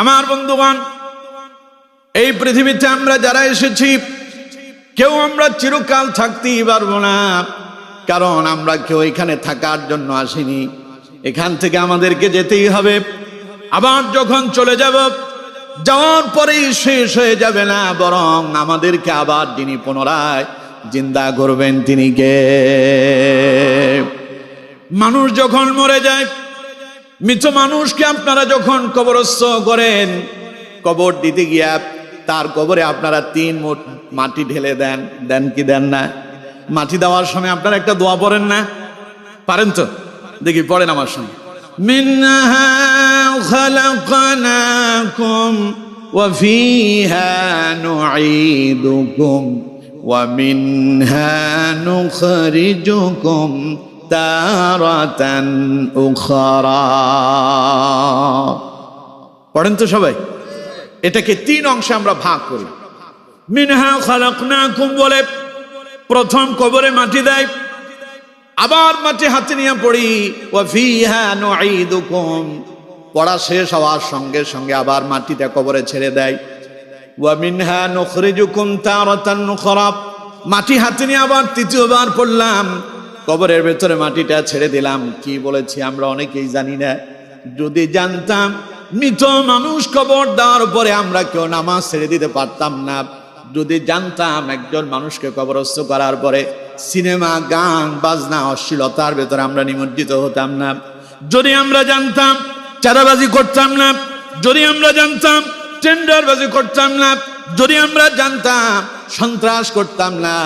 আমার বন্ধুগণ, এই পৃথিবীতে আমরা যারা এসেছি কেউ আমরা চিরকাল থাকতেই পারবো না, কারণ আমরা কেউ এখানে থাকার জন্য আসিনি। এখান থেকে আমাদেরকে যেতেই হবে। আবার যখন চলে যাব, যাওয়ার পরেই শেষ হয়ে যাবে না, বরং আমাদেরকে আবার যিনি পুনরায় জিন্দা করবেন তিনি কে? মানুষ যখন মরে যায়, মৃত মানুষকে আপনারা যখন কবরস্থ করেন, কবর দিতে গিয়া তার কবরে আপনারা 3 মুঠ মাটি ঢেলে দেন। দেন কি দেন না? মাটি দেওয়ার সময় আপনারা একটা দোয়া পড়েন না? পারেন তো? দেখি পড়েন আমার সঙ্গে। মিনহা খালাকনাকুম ওয়া ফিহা নুঈদুকুম ওয়া মিনহা নুখরিজুকুম তারাতান উখরা। পড়েন তো সবাই। এটাকে 3 অংশে আমরা ভাগ করি। মিনহা খালাকনাকুম বলে প্রথম কবরে মাটি দেয়, আবার মাটি হাতে নিয়ে পড়ি ওয়া ফিহা নুঈদুকুম, পড়া শেষ হওয়ার সঙ্গে সঙ্গে আবার মাটিটা কবরে ছেড়ে দেয়। ওয়া মিনহা নুখরিজুকুম তারাতান উখরা, মাটি হাতে নিয়ে আবার তৃতীয়বার পড়লাম, কবরের ভেতরে মাটিটা ছেড়ে দিলাম। কি বলেছি আমরা অনেকেই জানি না। যদি জানতাম মৃত মানুষ কবর দেওয়ার পরে আমরা কেউ নামাজ ছেড়ে দিতে পারতাম না। যদি জানতাম একজন মানুষকে কবরস্থ করার পরে সিনেমা, গান, বাজনা, অশ্লীলতার ভেতরে আমরা নিমজ্জিত হতাম না। যদি আমরা জানতাম চাঁদাবাজি করতাম না, যদি আমরা জানতাম টেন্ডারবাজি করতাম না, যদি আমরা জানতাম সন্ত্রাস করতাম না,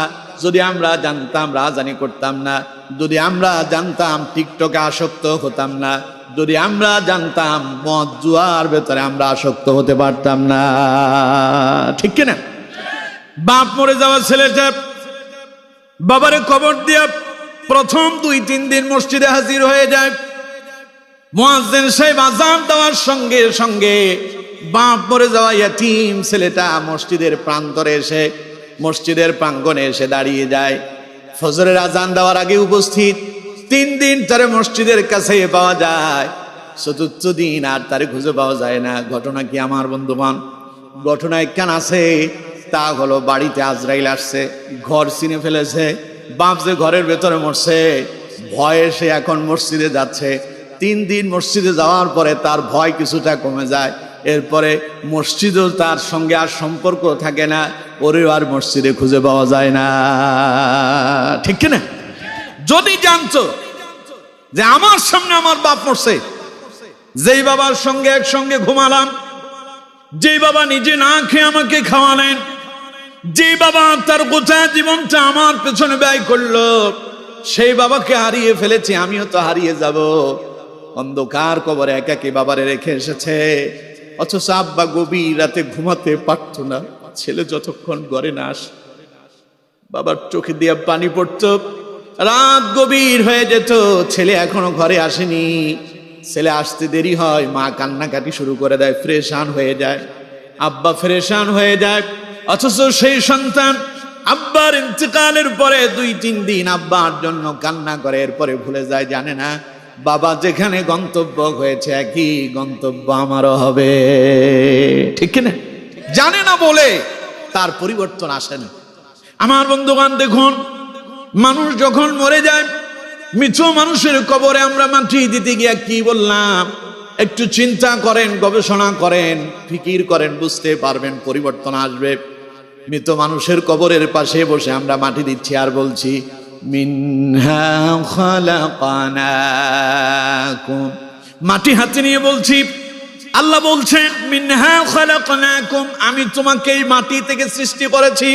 যদি আমরা জানতাম রাজধানী করতাম না, যদি আমরা জানতাম টিকটকে আসক্ত হতাম না, যদি আমরা জানতাম মদ জুয়ার ভেতরে আমরা আসক্ত হতে পারতাম না। ঠিক কিনা? বাপ মরে যাওয়া ছেলেটা বাবারে কবর দিয়ে প্রথম 2-3 দিন মসজিদে হাজির হয়ে যায়। মুয়াজ্জিন সাহেব আযান দেওয়ার সঙ্গে সঙ্গে বাপ মরে যাওয়া ইয়াতীম ছেলেটা মসজিদের প্রান্তরে এসে, মসজিদের প্রাঙ্গণে এসে দাঁড়িয়ে যায়। ফজরের আযান দেওয়ার আগে উপস্থিত। 3 দিন তারে মসজিদের কাছে পাওয়া যায়, 4র্থ দিন আর তারে খুঁজে পাওয়া যায় না। ঘটনা কি আমার বন্ধুগণ? ঘটনায় কেন আছে? তা হলো বাড়িতে আজরাইল আসছে, ঘর চিনে ফেলেছে। বাপ যে ঘরের ভেতরে মরছে, ভয়ে সে এখন মসজিদে যাচ্ছে। 3 দিন মসজিদে যাওয়ার পরে তার ভয় কিছুটা কমে যায়। এরপরে মসজিদও তার সঙ্গে আর সম্পর্ক থাকে না, ওরেও আর মসজিদে খুঁজে পাওয়া যায় না। ঠিক কিনা? যদি জানতো যে আমার সামনে আমার বাপ মরছে, যেই বাবার সঙ্গে একসঙ্গে ঘুমালাম, যেই বাবা নিজে না খেয়ে আমাকে খাওয়ালেন, যে বাবা তার গোটা জীবনটা আমার পেছনে ব্যয় করলো, সেই বাবাকে হারিয়ে ফেলেছি, আমিও তো হারিয়ে যাব। অন্ধকার কবরে একাকী বাবারে রেখে এসেছে, অথচ আব্বা গভীর রাতে ঘুমাতে পারতো না। ছেলে যতক্ষণ ঘরে না আসে বাবার চোখে দিয়ে পানি পড়তো। রাত গভীর হয়ে যেত, ছেলে এখনো ঘরে আসেনি। ছেলে আসতে দেরি হয়, মা কান্নাকাটি শুরু করে দেয়, ফ্রেশান হয়ে যায়, আব্বা ফ্রেশান হয়ে যায়। অথচ সেই সন্তান আব্বার ইন্তেকালের পরে 2-3 দিন আব্বার জন্য কান্না করে, এরপরে ভুলে যায়, জানে না বাবা যেখানে গন্তব্য হয়েছে একই গন্তব্য আমারও হবে। ঠিক কিনা? জানে না বলে তার পরিবর্তন আসে না। আমার বন্ধুগণ দেখুন, মানুষ যখন মরে যায়, মৃত মানুষের কবরে আমরা মাটি দিতে গিয়া কি বললাম? একটু চিন্তা করেন, গবেষণা করেন, ফিকির করেন, বুঝতে পারবেন পরিবর্তন আসবে। মৃত মানুষের কবরের পাশে বসে আমরা মাটি দিচ্ছি আর বলছি মিনহা খালাকনাকুম। মাটি হাতে নিয়ে বলছি, আল্লাহ বলছেন মিনহা খালাকনাকুম, আমি তোমাকে এই মাটি থেকে সৃষ্টি করেছি।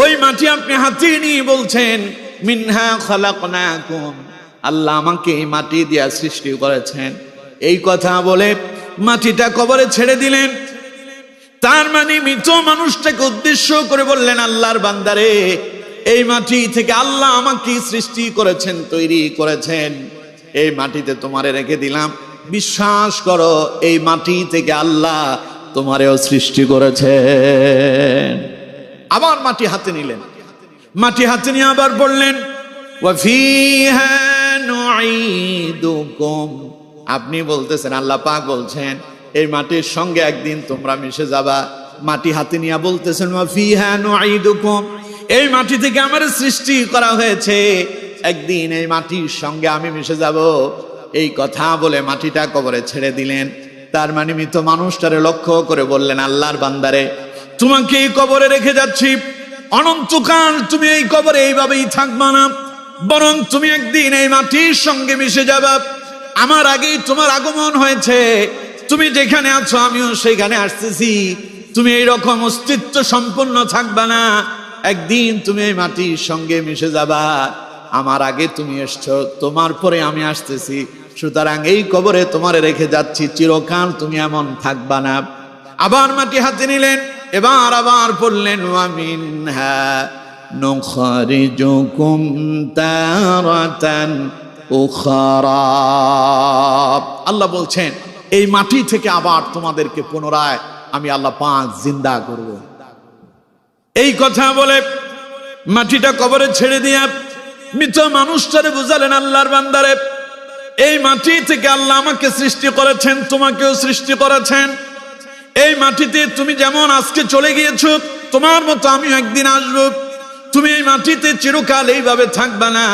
ওই মাটি আপনি হাতে নিয়ে বলছেন মিনহা খালাকনাকুম, আল্লাহ আমাকে এই মাটি দিয়ে সৃষ্টি করেছেন। এই কথা বলে মাটিটা কবরে ছেড়ে দিলেন। তার মানে মৃত মানুষটাকে উদ্দেশ্য করে বললেন, আল্লাহর বান্দারে, এই মাটি থেকে আল্লাহ আমাকে সৃষ্টি করেছেন, তৈরি করেছেন, এই মাটিতে তোমারে রেখে দিলাম, বিশ্বাস করো এই মাটি থেকে আল্লাহ তোমারেও সৃষ্টি করেছেন। আবার মাটি হাতে নিলেন, মাটি হাতে নিয়ে আবার বললেন ওয়া ফিহা নুঈদুকুম, আপনি বলতেছেন, আল্লাহ পাক বলছেন এই মাটির সঙ্গে একদিন তোমরা মিশে যাবা। মাটি হাতে নিয়ে বলতেছেন ওয়া ফিহা নুঈদুকুম, এই মাটি থেকে আমার সৃষ্টি করা হয়েছে, একদিন এই মাটির সঙ্গে আমি মিশে যাব। এই কথা বলে মাটিটা কবরে ছেড়ে দিলেন। তার মানে মৃত মানুষটারে লক্ষ্য করে বললেন, আল্লাহর বান্দারে, তোমাকে এই কবরে রেখে যাচ্ছি, অনন্তকাল তুমি এই কবরে এইভাবেই থাকবা না, বরং তুমি একদিন এই মাটির সঙ্গে মিশে যাবা। আমার আগেই তোমার আগমন হয়েছে, তুমি যেখানে আছো আমিও সেখানে আসতেছি। তুমি এইরকম অস্তিত্ব সম্পন্ন থাকবা না, একদিন তুমি এই মাটির সঙ্গে মিশে যাবা। আমার আগে তুমি এসছো, তোমার পরে আমি আসতেছি, সুতরাং এই কবরে তোমারে রেখে যাচ্ছি, চিরকাল তুমি এমন থাকবা না। আবার মাটি হাতে নিলেন, এবার আবার পড়লেন ওয়া মিনহা নুখরিজুকুম তারাতান উখরা। আল্লাহ বলছেন এই মাটি থেকে আবার তোমাদেরকে পুনরায় আমি আল্লাহ পাক জিন্দা করব। এই কথা বলে মাটিটা কবরে ছেড়ে দিয়া মৃত মানুষটারে বুঝালেন, আল্লাহর বান্দারে, এই মাটি থেকে আল্লাহ আমাকে সৃষ্টি করেছেন, তোমাকেও সৃষ্টি করেছেন। এই মাটিতে তুমি যেমন আজকে চলে গিয়েছো, তোমার মতো আমিও একদিন আসবো। তুমি এই মাটিতে চিরকাল এইভাবে থাকবা না,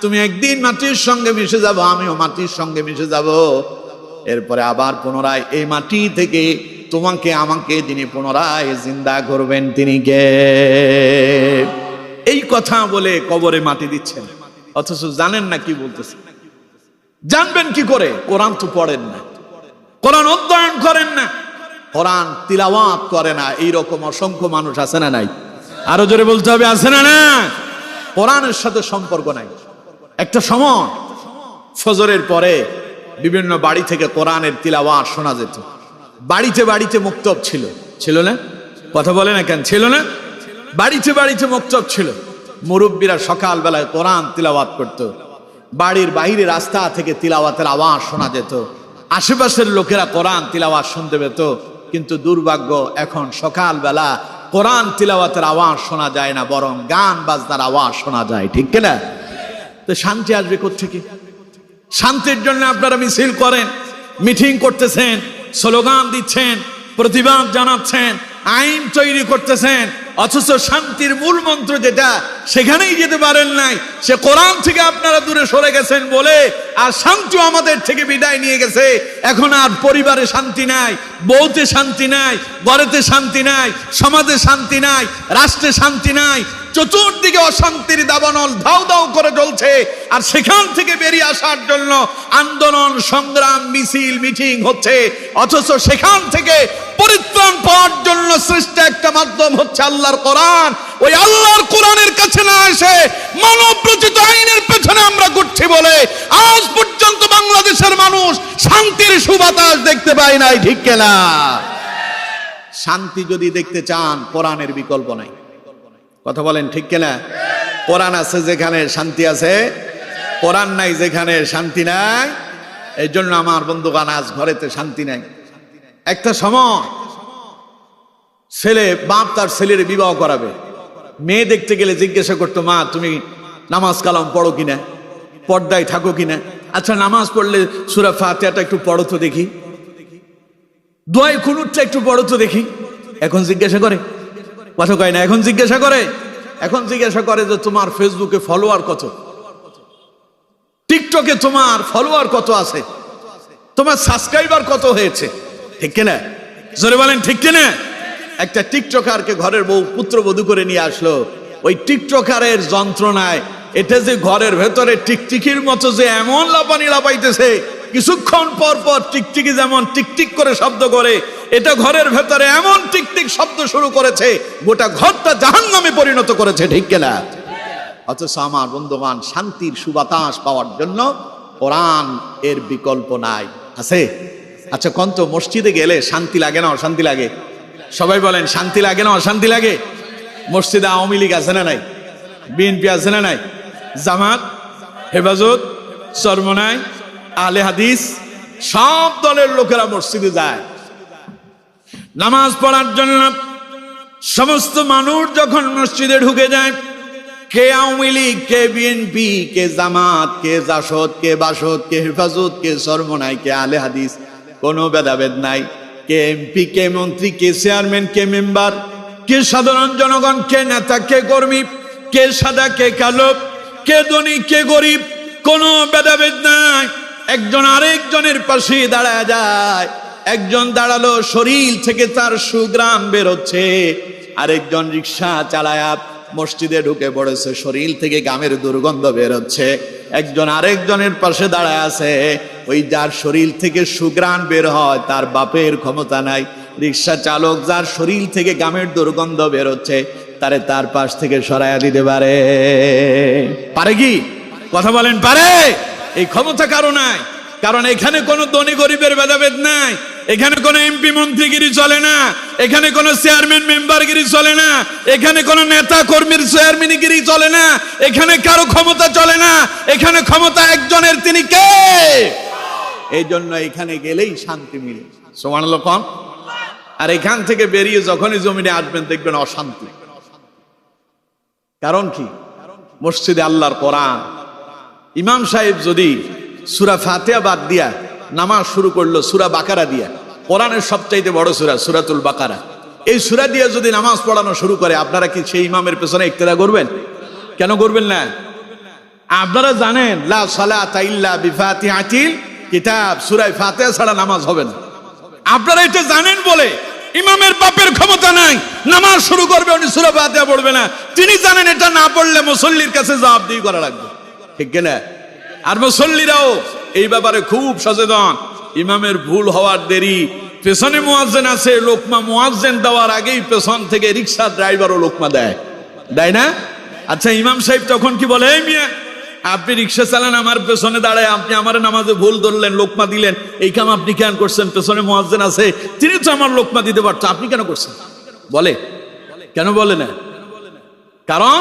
তুমি একদিন মাটির সঙ্গে মিশে যাবো, আমিও মাটির সঙ্গে মিশে যাব। এরপরে আবার পুনরায় এই মাটি থেকে তোমাকে আমাকে যিনি পুনরায় জিন্দা করবেন তিনি কে? এই কথা বলে কবরে মাটি দিচ্ছেন, অথচ জানেন না কি বলতেছে। জানবেন কি করে? কোরআন তো পড়েন না, কোরআন অধ্যয়ন করেন না, কোরআন তিলাওয়াত করে না। এইরকম অসংখ্য মানুষ আছে না নাই? আরো জোরে বলতে হবে, আছে না না? কোরআনের সাথে সম্পর্ক নাই। একটা সময় ফজরের পরে বিভিন্ন বাড়ি থেকে কোরআনের তিলাওয়াত শোনা যেত। বাড়িতে বাড়িতে মুক্তব ছিল, ছিল না? কথা বলে না কেন? ছিল না? বাড়িতে বাড়িতে মুক্তব ছিল। মুরব্বীরা সকাল বেলায় কোরআন তিলাওয়াত করত। বাড়ির বাইরে রাস্তা থেকে তিলাওয়াতের আওয়াজ শোনা যেত, আশেপাশের লোকেরা কোরআন তিলাওয়াত শুনতে পেত। কিন্তু দুর্ভাগ্য, এখন সকাল বেলা কোরআন তিলাওয়াতের আওয়াজ শোনা যায় না, বরং গান বাজনার আওয়াজ শোনা যায়। ঠিক কিনা? তো শান্তি আসবে কোত্থেকে? শান্তির জন্য আপনারা মিছিল করেন, মিটিং করতেছেন, স্লোগান দিচ্ছেন, প্রতিবাদ জানাচ্ছেন, আইন তৈরি করতেছেন, অথচ শান্তির মূল মন্ত্র যেটা সেখানেই যেতে পারেন নাই। সে কোরআন থেকে আপনারা দূরে সরে গেছেন বলে আর শান্তিও আমাদের থেকে বিদায় নিয়ে গেছে। এখন আর পরিবারে শান্তি নাই, বউতে শান্তি নাই, ঘরেতে শান্তি নাই, সমাজে শান্তি নাই, রাষ্ট্রে শান্তি নাই, চতুর্দিকে অশান্তির দাবানল ধাউ ধাউ করে জ্বলছে। আর সেখান থেকে বেরিয়ে আসার জন্য আন্দোলন, সংগ্রাম, মিছিল, মিটিং হচ্ছে, অথচ সেখান থেকে পরিত্রাণ পাওয়ার জন্য সৃষ্ট একটা মাধ্যম হচ্ছে আল্লাহর কোরআন। ওই আল্লাহর কোরআনের কাছে না এসে মানব রচিত আইনের পেছনে আমরা ঘুরছি বলে আজ পর্যন্ত বাংলাদেশের মানুষ শান্তির সুবাতাস দেখতে পায় নাই। ঠিক কিনা? শান্তি যদি দেখতে চান, কোরআনের বিকল্প নাই। কথা বলেন ঠিক কিনা? কোরআন আছে যেখানে শান্তি আছে, কোরআন নাই যেখানে শান্তি নাই। এই জন্য আমার বন্ধুগণ, আজ ঘরেতে শান্তি নাই। একটা সময় ছেলে, বাপ তার ছেলের বিবাহ করাবে, মেয়ে দেখতে গেলে জিজ্ঞাসা করতো, মা তুমি নামাজ কালাম পড়ো কিনা, পর্দায় থাকো কিনা? আচ্ছা, নামাজ পড়লে সূরা ফাতিহাটা একটু পড়ো তো দেখি, দোয়ায়ে কুনুতটা একটু পড়ো তো দেখি। এখন জিজ্ঞাসা করে? কথা কয় না? এখন জিজ্ঞাসা করে? এখন জিজ্ঞাসা করে যে তোমার ফেসবুকে ফলোয়ার কত, টিকটকে তোমার ফলোয়ার কত আছে, তোমার সাবস্ক্রাইবার কত হয়েছে। ঠিক কিনা? জোরে বলেন ঠিক কিনা? একটা টিকটকারকে ঘরের বউ পুত্রবধূ করে নিয়ে আসলো। ওই টিকটকারের যন্ত্রণায় এটা যে ঘরের ভেতরে টিকটিকির মতো যে এমন লাপানি লাপাইতেছে, কিছুক্ষণ পর পর টিকটিকি যেমন টিকটিক করে শব্দ করে, এটা ঘরের ভেতরে এমন টিকটিক শব্দ শুরু করেছে, গোটা ঘরটা জাহান্নামে পরিণত করেছে। ঠিক কিনা? অথচ আমার বন্ধুবান, শান্তির সুবাতাস পাওয়ার জন্য কোরআন এর বিকল্প নাই। আছে? আচ্ছা, কন্ত মসজিদে গেলে শান্তি লাগে না অশান্তি লাগে? সবাই বলেন, শান্তি লাগে না অশান্তি লাগে? মসজিদে আওয়ামী লীগ আছে না নাই? বিএনপি আছে না নাই? জামাত, হেফাজত, চরমনাই, আহলে হাদিস, সব দলের লোকেরা মসজিদে যায় নামাজ পড়ার জন্য। সমস্ত মানুষ যখন মসজিদে ঢুকে যায়, কে আওয়ামী লীগ, কে বিএনপি, কে জামাত, কে জাসদ, কে বাসদ, কে হেফাজত, কে চরমনাই, কে আহলে হাদিস, কোনো ভেদাভেদ নাই। কে এমপি, কে মন্ত্রী, কে চেয়ারম্যান, কে মেম্বার, কে সাধারণ জনগণ, কে নেতা, কে কর্মী, কে সাদা, কে কালো, কে ধনী, কে গরিব, কোনো ভেদাভেদ নাই। একজন আরেকজনের পাশে দাঁড়ায় যায়। একজন দাঁড়ালো, শরীর থেকে তার সুগ্রাম বেরোচ্ছে। আরেকজন রিক্সা চালায়া মসজিদে ঢুকে পড়েছে, শরীর থেকে গামের দুর্গন্ধ বেরোচ্ছে। একজন আরেকজনের পাশে দাঁড়ায় আছে, ওই যার শরীর থেকে সুগ্রাণ বের হয় তার বাপের ক্ষমতা নাই। রিক্সা চালক যার শরীর থেকে গামের দুর্গন্ধ বেরোচ্ছে তারে তার পাশ থেকে সরাইয়া দিতে পারে? পারে কি? কথা বলেন, পারে? এই ক্ষমতা কারো নাই। কারণ এখানে কোনো ধনী গরিবের ভেদাভেদ নাই। এখানে কোনো এমপি মন্ত্রীগিরি চলে না। এখানে কোনো চেয়ারম্যান মেম্বারগিরি চলে না। এখানে কোনো নেতা কর্মীর চেয়ারম্যানগিরি চলে না। এখানে কারো ক্ষমতা চলে না। এখানে ক্ষমতা একজনের, তিনি কে? এই জন্য এখানে গেলেই শান্তি মিলে। সুবহানাল্লাহ কোন? আর এখান থেকে বেরিয়ে যখনই জমিনে আসবেন দেখবেন অশান্তি। কারণ কি? মসজিদে আল্লাহর কোরআন। ইমাম সাহেব যদি সূরা ফাতিহা বাদ দিয়া নামাজ শুরু করলো সূরা বাকারা দিয়া, কোরআনের সবচাইতে বড় সূরা সূরাতুল বাকারা, এই সূরা দিয়ে যদি নামাজ পড়ানো শুরু করে, আপনারা কি সেই ইমামের পেছনে ইক্তেদা করবেন? কেন করবেন না? আপনারা জানেন লা সালাতা ইল্লা বিফাতিহাতিল কিতাব, সূরা ফাতিহা ছাড়া নামাজ হবে না। আপনারা এটা জানেন বলে ইমামের বাপের ক্ষমতা নাই, নামাজ শুরু করবে উনি সূরা ফাতিহা পড়বে না। তিনি জানেন এটা না পড়লে মুসল্লির কাছে জবাবদিহি করা লাগবে, ঠিক কিনা? আর মুসল্লিরাও এই ব্যাপারে খুব সচেতন। ইমামের ভুল হওয়ার দেরি, পেছনে মুয়াজ্জিন আছে, লোকমা মুয়াজ্জিন দেওয়ার আগেই পেছন থেকে রিকশা ড্রাইভারও লোকমা দেয় না? আচ্ছা, ইমাম সাহেব তখন কি বলে, এই মিয়া আপনি রিকশা চালান, আমার পেছনে দাঁড়ায় আপনি আমার নামাজে ভুল ধরলেন, লোকমা দিলেন, এই কাম আপনি কেন করছেন? পেছনে মুয়াজ্জিন আছে, তিনি তো আমার লোকমা দিতে পারতো, আপনি কেন করছেন? বলে কেন? বলে না। কারণ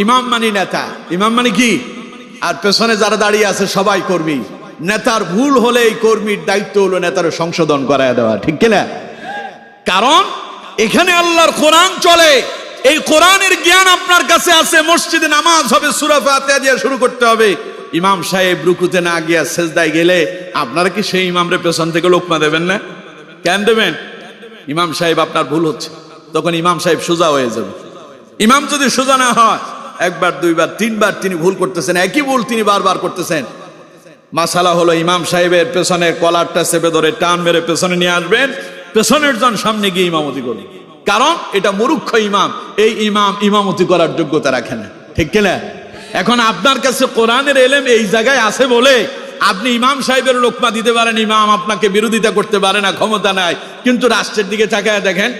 ইমাম মানি নেতা, ইমাম মানে কি? আর পেছনে যারা দাঁড়িয়ে আছে সবাই কর্মী। নেতার ভুল হলে এই কর্মীর দায়িত্ব হলো নেতার সংশোধন করায় দেওয়া, ঠিক কিনা? কারণ এখানে আল্লাহর কোরআন চলে, এই কোরআনের জ্ঞান আপনার কাছে আছে। মসজিদে নামাজ হবে, সূরা ফাতিহা দিয়ে শুরু করতে হবে। ইমাম সাহেব রুকুতে না গিয়া সেজদায় গেলে আপনারা কি সেই ইমামরে পেছন থেকে লোকমা দেবেন না? কেন দেবেন? ইমাম সাহেব আপনার ভুল হচ্ছে, তখন ইমাম সাহেব সোজা হয়ে যাবে। ইমাম যদি সোজা না হয়, একবার দুইবার তিনবার তিনি ভুল করতেছেন, একই ভুল তিনি বারবার করতেছেন। মাসালা হলো ইমাম সাহেবের পেছনে কলারটা চেপে ধরে টান মেরে পেছনে নিয়ে আসবেন, পেছনের জন সামনে গিয়ে ইমামতি করবেন। কারণ এটা মূর্খ ইমাম, এই ইমাম ইমামতি করার যোগ্যতা রাখে না, ঠিক কিনা? এখন আপনার কাছে কোরআনের এলেম এই জায়গায় আছে বলে আপনি ইমাম সাহেবের লোকমা দিতে পারেন, ইমাম আপনাকে বিরোধিতা করতে পারে না, ক্ষমতা নাই। কিন্তু রাষ্ট্রের দিকে তাকায় দেখেন,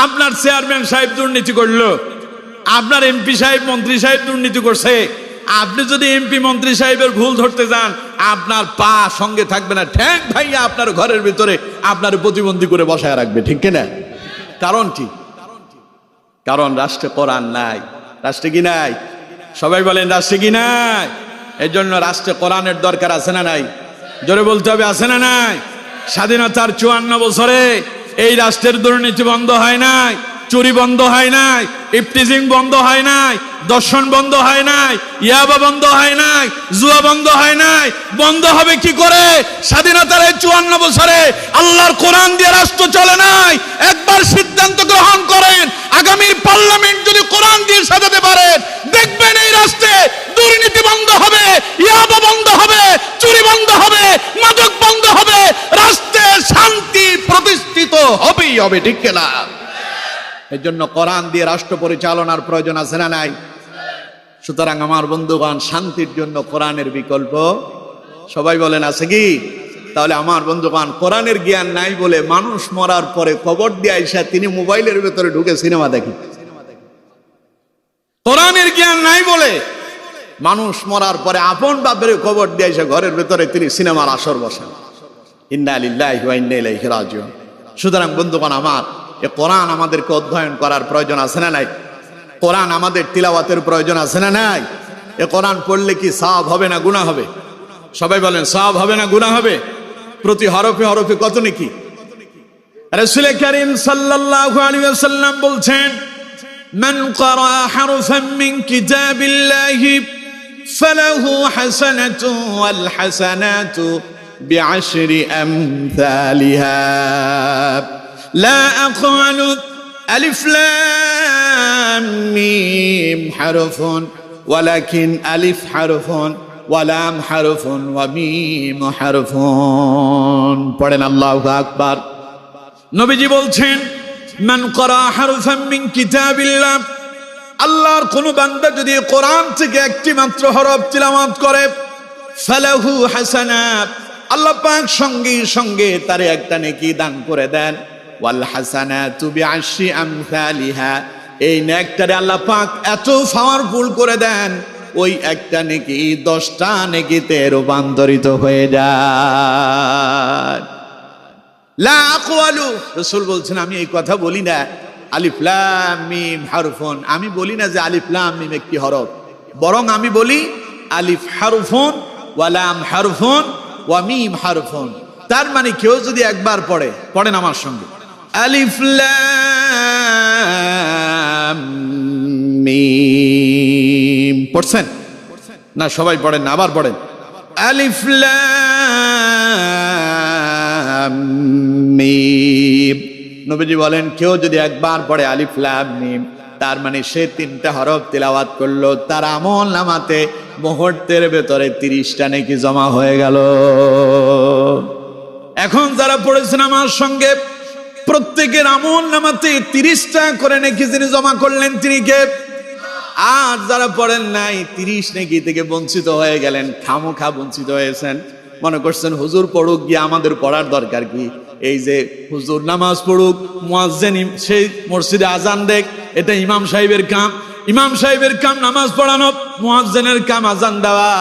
আপনার চেয়ারম্যান সাহেব দুর্নীতি করলো, আপনার এমপি সাহেব মন্ত্রী সাহেব দুর্নীতি করছে, আপনি যদি এমপি মন্ত্রী সাহেবের ভুল ধরতে যান, আপনার পা সঙ্গে থাকবে না, ঠ্যাং ভাইয়া আপনার ঘরের ভিতরে আপনার প্রতিবন্ধী করে বসায় রাখবে, ঠিক কিনা? কারণ কি? কারণ রাষ্ট্রে কোরআন নাই। রাষ্ট্রে কি নাই? সবাই বলেন রাষ্ট্রে কি নাই? এই জন্য রাষ্ট্রে কোরআনের দরকার আছে না নাই? জোরে বলতে হবে, আছে না নাই? স্বাধীনতার 54 বছরে এই রাষ্ট্রের দুর্নীতি বন্ধ হয় নাই, চুরি বন্ধ হয় নাই, ইফটিজিং বন্ধ হয় নাই, দর্শন বন্ধ হয় নাই, ইয়াবা বন্ধ হয় নাই, জুয়া বন্ধ হয় নাই। বন্ধ হবে কি করে? স্বাধীনতার এই 54 বছরে আল্লাহর কোরআন দিয়ে রাষ্ট্র চলে নাই। একবার সিদ্ধান্ত গ্রহণ করেন, আগামীর পার্লামেন্ট যদি কোরআন দিয়ে সাজাতে পারেন, দেখবেন এই রাষ্ট্রে দুর্নীতি বন্ধ হবে, ইয়াবা বন্ধ হবে, চুরি বন্ধ হবে, মাদক বন্ধ হবে, রাষ্ট্রে শান্তি প্রতিষ্ঠিত হবেই হবে, ঠিক কিনা? এই জন্য কোরআন দিয়ে রাষ্ট্র পরিচালনার প্রয়োজন আছে না নাই? সুতরাং আমার বন্ধুগণ, শান্তির জন্য কোরআনের বিকল্প সবাই বলেন আছে কি? তাহলে আমার বন্ধুগণ, কোরআনের জ্ঞান নাই বলে মানুষ মরার পরে কবর দিয়ে আইসা তিনি মোবাইলের ভেতরে ঢুকে সিনেমা দেখে। কোরআনের জ্ঞান নাই বলে মানুষ মরার পরে আপন বাপের কবর দিয়ে আইসা ঘরের ভেতরে তিনি সিনেমার আসর বসান। ইন্না লিল্লাহি ওয়া ইন্না ইলাইহি রাজিউন। সুতরাং বন্ধুগণ আমার, এ কোরআন আমাদেরকে অধ্যয়ন করার প্রয়োজন আছে না নাই? কোরআন আমাদের তিলাওয়াতের প্রয়োজন আছে না নাই? এ কোরআন পড়লে কি সওয়াব হবে না গুনাহ হবে? সবাই বলেন সওয়াব হবে না গুনাহ হবে? প্রতি হরফে হরফে কত নেকি? রাসূল করিম সাল্লাল্লাহু আলাইহি ওয়াসাল্লাম বলছেন, মান ক্বারা হারফান মিন কিতাবিল্লাহি ফালাহু হাসানাতুন ওয়াল হাসানাতু বিআশরি আমসালিহা লা আকুলু আলিফ লাম মিম হারফুন ওয়ালাকিন আলিফ হারফুন ওয়া লাম হারফুন ওয়া মিম হারফুন। পড়েন আল্লাহু আকবার। নবীজি বলছেন, মান ক্বারা হারফান মিন কিতাবিল্লাহ, আল্লাহর কোন বান্দা যদি কোরআন থেকে একটি মাত্র হরফ তিলাওয়াত করে, ফালাহু হাসানাত, আল্লাহ পাক সঙ্গে সঙ্গে তারে একটা নেকি দান করে দেন। ওয়াল হাসানাতু বিআশরি আমসালিহা, এই নেকটারে আল্লাহ পাক এত পাওয়ারফুল করে দেন, ওই একটা নেকি 10টা নেকিতে রূপান্তরিত হয়ে যায়। লা আকুলু, রাসূল বলছেন আমি এই কথা বলি না আলিফ লাম মিম হারফুন, আমি বলি না যে আলিফ লাম মিম একটি হরফ, বরং আমি বলি আলিফ হারফুন ওয়া লাম হারফুন ওয়া মিম হারফুন। তার মানে কেউ যদি একবার পড়ে, পড়েন আমার সঙ্গে, আলিফ লাম মিম, পড়ছেন না? সবাই পড়েন না, আবার পড়েন, আলিফ লাম মিম। নবীজি বলেন কেউ যদি একবার পড়ে আলিফ লাম মিম, তার মানে সে 3টা হরফ তিলাওয়াত করলো, তার আমল নামাতে মুহূর্তের ভেতরে 30টা নেকি জমা হয়ে গেল। এখন যারা পড়েছেন আমার সঙ্গে, প্রত্যেকের আমল নামাতে 30টা করে নেকি যিনি জমা করলেন তিনি কে? আর যারা পড়েন নাই 30 নেকি থেকে বঞ্চিত হয়ে গেলেন, খামোখা বঞ্চিত হয়েছেন। মনে করছেন হুজুর পড়ুক, গিয়ে আমাদের পড়ার দরকার কি? এই যে হুজুর নামাজ পড়ুক, মুয়াজ্জিন সেই মসজিদে আজান দেখ, এটা ইমাম সাহেবের কাম। ইমাম সাহেবের কাম নামাজ পড়ানো, মুয়াজ্জিনের কাম আজান দেওয়া।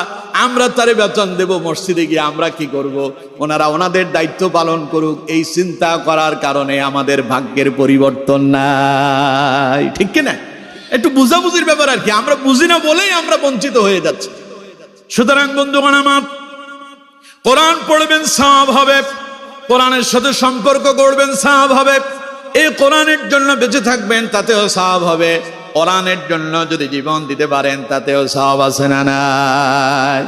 আমরা তারে বেতন দেব, মসজিদে গিয়ে আমরা কি করব? ওনারা ওনাদের দায়িত্ব পালন করুক, এই চিন্তা করার কারণে আমাদের ভাগ্যের পরিবর্তন নাই। ঠিক কিনা? একটু বুঝাবুঝির ব্যাপার আর কি, আমরা বুঝি না বলেই আমরা বঞ্চিত হয়ে যাচ্ছি। সুতরাং বন্ধুগণ আমার, কোরআন পড়বেন সওয়াব হবে, কোরআনের সাথে সম্পর্ক করবেন সওয়াব হবে, এই কোরআনের জন্য বেঁচে থাকবেন তাতেও সওয়াব হবে, কোরআনের জন্য যদি জীবন দিতে পারেন তাতেও সওয়াব আছে না নাই?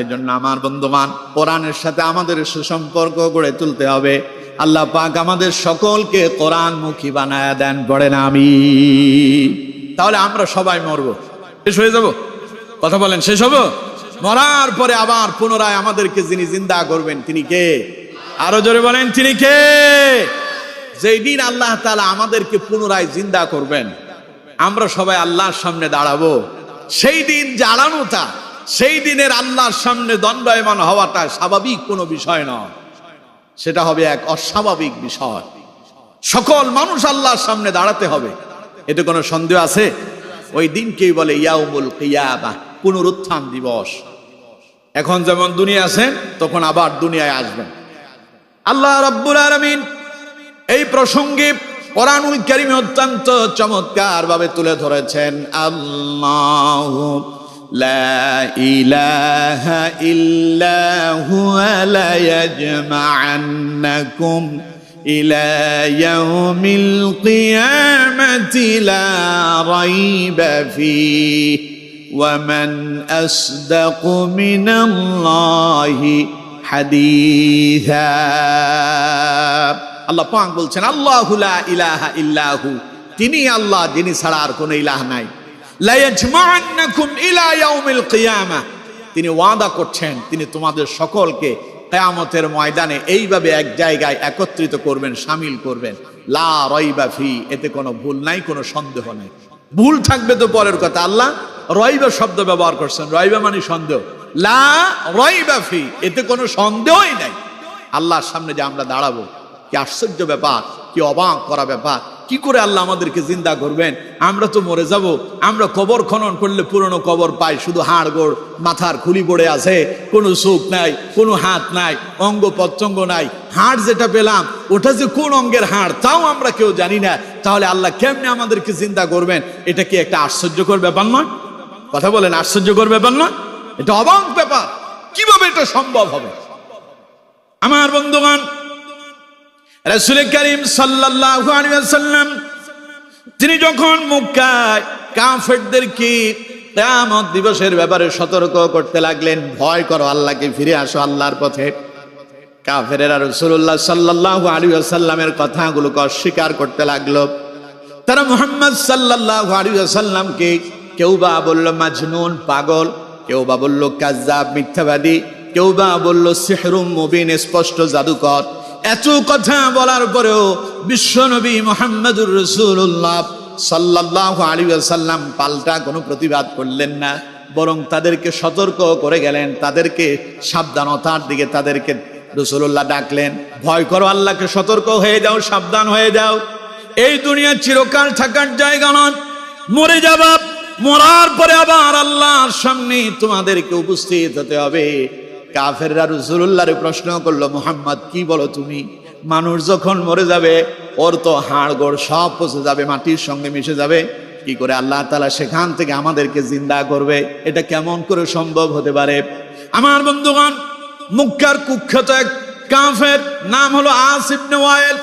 এজন্য আমার বন্ধুগণ, কোরআনের সাথে আমাদের সুসম্পর্ক গড়ে তুলতে হবে। আল্লাহ পাক আমাদের সকলকে কোরআনমুখী বানায়া দেন, পড়েন আমিন। তাহলে আমরা সবাই মরবো, শেষ হয়ে যাব। কথা বলেন, শেষ হবো? মরার পরে আবার পুনরায় আমাদেরকে যিনি জিন্দা করবেন তিনি কে? আরো জোরে বলেন, তিনি কে? যেই দিন আল্লাহ তাআলা আমাদেরকে পুনরায় জিন্দা করবেন, আমরা সবাই আল্লাহর সামনে দাঁড়াবো, সেই দিন দাঁড়ানোটা, সেই দিনের আল্লাহর সামনে দণ্ডায়মান হওয়াটা স্বাভাবিক কোনো বিষয় নয়, সেটা হবে এক অস্বাভাবিক বিষয়। সকল মানুষ আল্লাহর সামনে দাঁড়াতে হবে, এতে কোনো সন্দেহ আছে? ওই দিনকেই বলে ইয়াউমুল কিয়ামাহ, পুনরুত্থান দিবস। এখন যেমন দুনিয়া আছেন, তখন আবার দুনিয়ায় আসবেন। আল্লাহ রাব্বুল আলামিন এই প্রসঙ্গে কোরআনুল কারীমে অত্যন্ত চমৎকার ভাবে তুলে ধরেছেন, আল্লাহু লা ইলাহা ইল্লা হুয়া লা ইয়াজমা'আন্নাকুম ইলা ইয়াউমিল কিয়ামাতি লা রাইবা ফীহি ওয়া মান আসদাকু মিনাল্লাহি হাদিসা। আল্লাহ পাক বলছেন, আল্লাহু লা ইলাহা ইল্লাহু, তিনি আল্লাহ, যিনি ছাড়া আর কোনো ইলাহ নাই। লা ইয়াজমা'আন্নাকুম ইলা ইয়াউমিল কিয়ামাহ, তিনি ওয়াদা করছেন তিনি তোমাদের সকলকে কিয়ামতের ময়দানে এইভাবে এক জায়গায় একত্রিত করবেন, শামিল করবেন। লা রাইবা ফি, এতে কোনো ভুল নাই, কোনো সন্দেহ নাই। ভুল থাকবে তো পরের কথা, আল্লাহ রাইবা শব্দ ব্যবহার করছেন, রাইবা মানে সন্দেহ। লা রাইবা ফি, এতে কোনো সন্দেহই নাই। আল্লাহর সামনে যে আমরা দাঁড়াবো, কি আশ্চর্য ব্যাপার, কি অবাক করা ব্যাপার। কি করে আল্লাহ আমাদেরকে জিন্দা করবেন? আমরা তো মরে যাব। আমরা কবর খনন করলে পুরনো কবর পাই, শুধু হাড় গোড়, মাথার খুলি পড়ে আছে, কোনো চোখ নাই, কোনো হাত নাই, অঙ্গ প্রত্যঙ্গ নাই। হাড় যেটা পেলাম ওটা যে কোন অঙ্গের হাড় তাও আমরা কেউ জানি না। তাহলে আল্লাহ কেমনে আমাদেরকে জিন্দা করবেন? এটা কি একটা আশ্চর্যকর ব্যাপার নয়? কথা বলেন, আশ্চর্যকর ব্যাপার নয়? এটা অবাক ব্যাপার। কিভাবে এটা সম্ভব হবে? আমার বন্ধুগণ, রাসূল করিম সাল্লাল্লাহু আলাইহি ওয়াসাল্লাম তিনি যখন মক্কায় কাফেরদেরকে কিয়ামত দিবসের ব্যাপারে সতর্ক করতে লাগলেন, ভয় করো, আল্লাহকে ফিরে আসো, আল্লাহর পথে, কাফেরেরা রাসূলুল্লাহ সাল্লাল্লাহু আলাইহি ওয়াসাল্লামের কথাগুলোকে অস্বীকার করতে লাগলো। তারা মুহাম্মদ সাল্লাল্লাহু আলাইহি ওয়াসাল্লামকে কেউ বা বলল মাজনুন, পাগল, কেউ বা বলল কাজ্জাব, মিথ্যাবাদী, কেউ বা বলল সিহরুম মুবিন, স্পষ্ট জাদুকর। এত কথা বলার পরেও বিশ্বনবী মুহাম্মদুর রাসূলুল্লাহ সাল্লাল্লাহু আলাইহি ওয়াসাল্লাম পাল্টা কোনো প্রতিবাদ করলেন না, বরং তাদেরকে সতর্ক করে গেলেন, তাদেরকে সাবধানতার দিকে তাদেরকে রাসূলুল্লাহ ডাকলেন। ভয় করো, আল্লাহকে সতর্ক হয়ে যাও, সাবধান হয়ে যাও। এই দুনিয়া চিরকাল থাকার জায়গা নয়, মরে যাবা, মরার পরে আবার আল্লাহর সামনে তোমাদেরকে উপস্থিত হতে হবে। কাফেররা রাসূলুল্লাহরে প্রশ্ন করলো, মুহাম্মদ কি বলো তুমি? মানুষ যখন মরে যাবে ওর তো হাড় গোড় সব পচে যাবে, মাটির সঙ্গে মিশে যাবে, কি করে আল্লাহ তাআলা সেখান থেকে আমাদেরকে জিন্দা করবে? এটা কেমন করে সম্ভব হতে পারে? আমার বন্ধুগণ, মক্কার কুখ্যাত এক কাফের নাম হলো আস ইবনে ওয়াইল।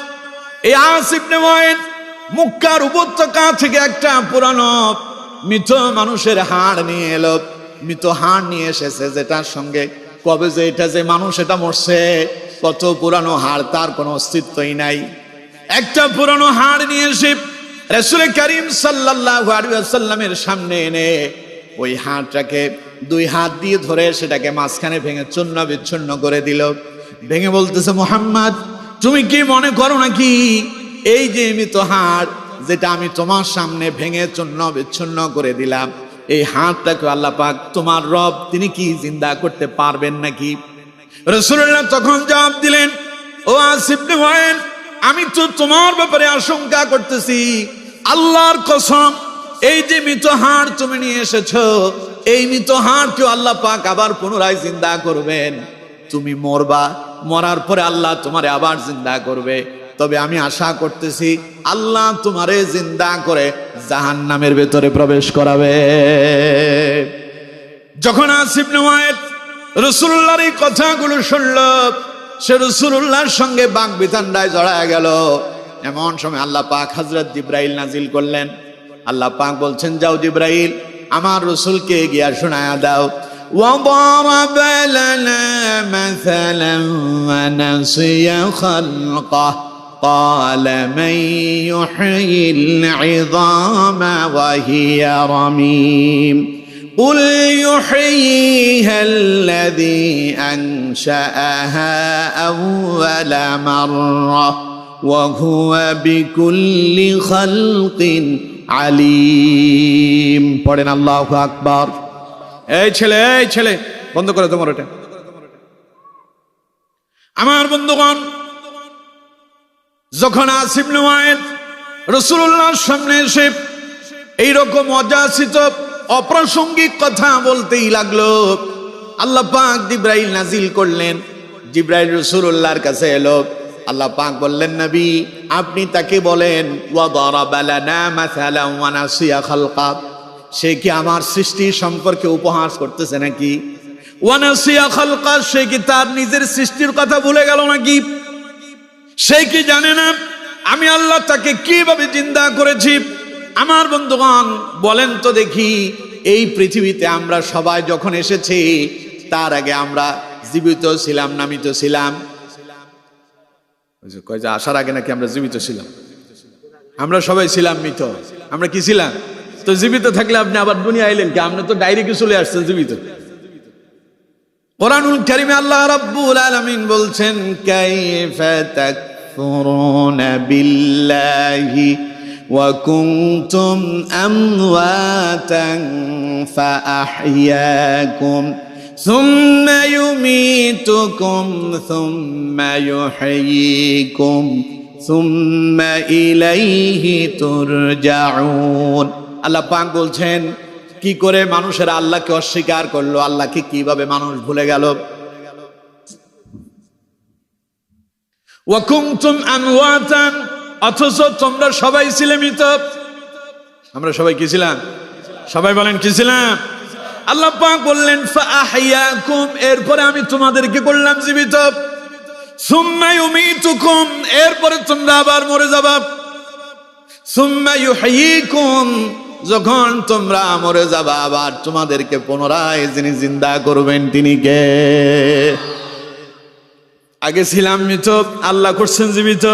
এই আস ইবনে ওয়াইল মক্কার উপত্যকা থেকে একটা পুরানো মৃত মানুষের হাড় নিয়ে এলো। মৃত হাড় নিয়ে এসেছে, যেটার সঙ্গে কবে যে এটা যে মানুষ এটা মরছে, কত পুরানো হাড়, তার কোনো অস্তিত্বই নাই। একটা পুরানো হাড় নিয়ে এসে রাসূল করিম সাল্লাল্লাহু আলাইহি ওয়াসাল্লামের সামনে এনে ওই হাড়টাকে দুই হাত দিয়ে ধরে সেটাকে মাঝখানে ভেঙে চূর্ণ বিচ্ছিন্ন করে দিল। ভেঙে বলতেছে, মুহাম্মদ তুমি কি মনে করো নাকি এই যে মৃত হাড় যেটা আমি তোমার সামনে ভেঙে চূর্ণ বিচ্ছিন্ন করে দিলাম, এই হাড়টাকে আল্লাহ পাক তোমার রব তিনি কি জিন্দা করতে পারবেন নাকি? রাসূলুল্লাহ তখন জবাব দিলেন, ও আস ইবনে ওয়াইল, আমি তো তোমার ব্যাপারে আশঙ্কা করতেছি, আল্লাহর কসম, এই যে মৃত হাড় তুমি নিয়ে এসেছো, এই মৃত হাড়কেও আল্লাহ পাক আবার পুনরায় জিন্দা করবেন। তুমি মরবা, মরার পরে আল্লাহ তোমারে আবার জিন্দা করবে। তবে আমি আশা করতেছি আল্লাহ তোমারে জিন্দা করে জাহান্নামের ভেতরে প্রবেশ করাবে। যখন আস ইবনে ওয়াইল রাসূলুল্লাহর এই কথাগুলো শুনল, সে রাসূলুল্লাহর সঙ্গে বাকবিতণ্ডায় জড়ায় গেল। এমন সময় আল্লাহ পাক হযরত জিবরাইল নাজিল করলেন। আল্লাহ পাক বলছেন, যাও জিবরাইল, আমার রাসূলকে গিয়া শোনায়া দাও। وضرب لنا مثلا ونسي خلقه قال من يحيي العظام وهي رميم قل يحييها الذي أنشأها أول مرة وهو بكل خلق عليم। পড়েন আল্লাহু আকবার। এই ছেলে বন্ধ করে তোমার ওটা। আমার বন্ধুগণ, যখন আস ইবনে ওয়াইল রাসূলুল্লাহর সামনে এসে এইরকম অযাচিত অপ্রাসঙ্গিক কথা বলতেই লাগলো, আল্লাহ পাক জিবরাইল নাজিল করলেন। জিবরাইল রাসূলুল্লাহর কাছে এলো। আল্লাহ পাক বললেন, নবী আপনি তাকে বলেন, ওয়া দারাবা লানা মাসালান ওয়া নাসিয়া খালকা, সে কি আমার সৃষ্টি সম্পর্কে উপহাস করতেছে নাকি? ওয়া নাসিয়া খালকা, সে কি তার নিজের সৃষ্টির কথা ভুলে গেল নাকি? সে কি জানে না আমি আল্লাহ তাকে কিভাবে জিন্দা করেছি? আমার বন্ধুগণ, বলেন তো দেখি, এই পৃথিবীতে আমরা সবাই যখন এসেছি তার আগে আমরা জীবিত ছিলাম না মৃত ছিলাম? কয় যে আসার আগে নাকি আমরা জীবিত ছিলাম? আমরা সবাই ছিলাম মৃত। আমরা কি ছিলাম? তো জীবিত থাকলে আপনি আবার দুনিয়া আইলেন কি? আপনি তো ডাইরেক্ট চলে আসছেন জীবিত। কোরআনুল কারীমে আল্লাহ রাব্বুল আলামিন বলছেন, কাইফা তাকফুরুনা বিল্লাহি ওয়া কুনতুম আমওয়াতান ফাআহইয়াকুম সুম্মা ইউমীতুকুম সুম্মা ইউহয়ীকুম সুম্মা ইলাইহি তুরজাউন। আল্লাহ পাক বলছেন, কি করে মানুষেরা আল্লাহকে অস্বীকার করলো, আল্লাহকে কিভাবে মানুষ ভুলে গেল। ওয়া কুনতুম আমওয়াতান, অথচ তোমরা সবাই ছিলে মৃত। আমরা সবাই কি ছিলাম? সবাই বলেন কি ছিলাম? আল্লাহ পাক বললেন, ফাআহইয়াকুম, এরপরে আমি তোমাদেরকে করলাম জীবিত। সুম্মা ইউমীতুকুম, এরপরে তোমরা আবার মরে যাবা। সুম্মা ইউহয়ীকুম, যখন তোমরা মরে যাবা আবার তোমাদেরকে পুনরায় যিনি জিন্দা করবেন তিনি কে? আগে ছিলাম মৃত, আল্লাহ করছেন জীবিত।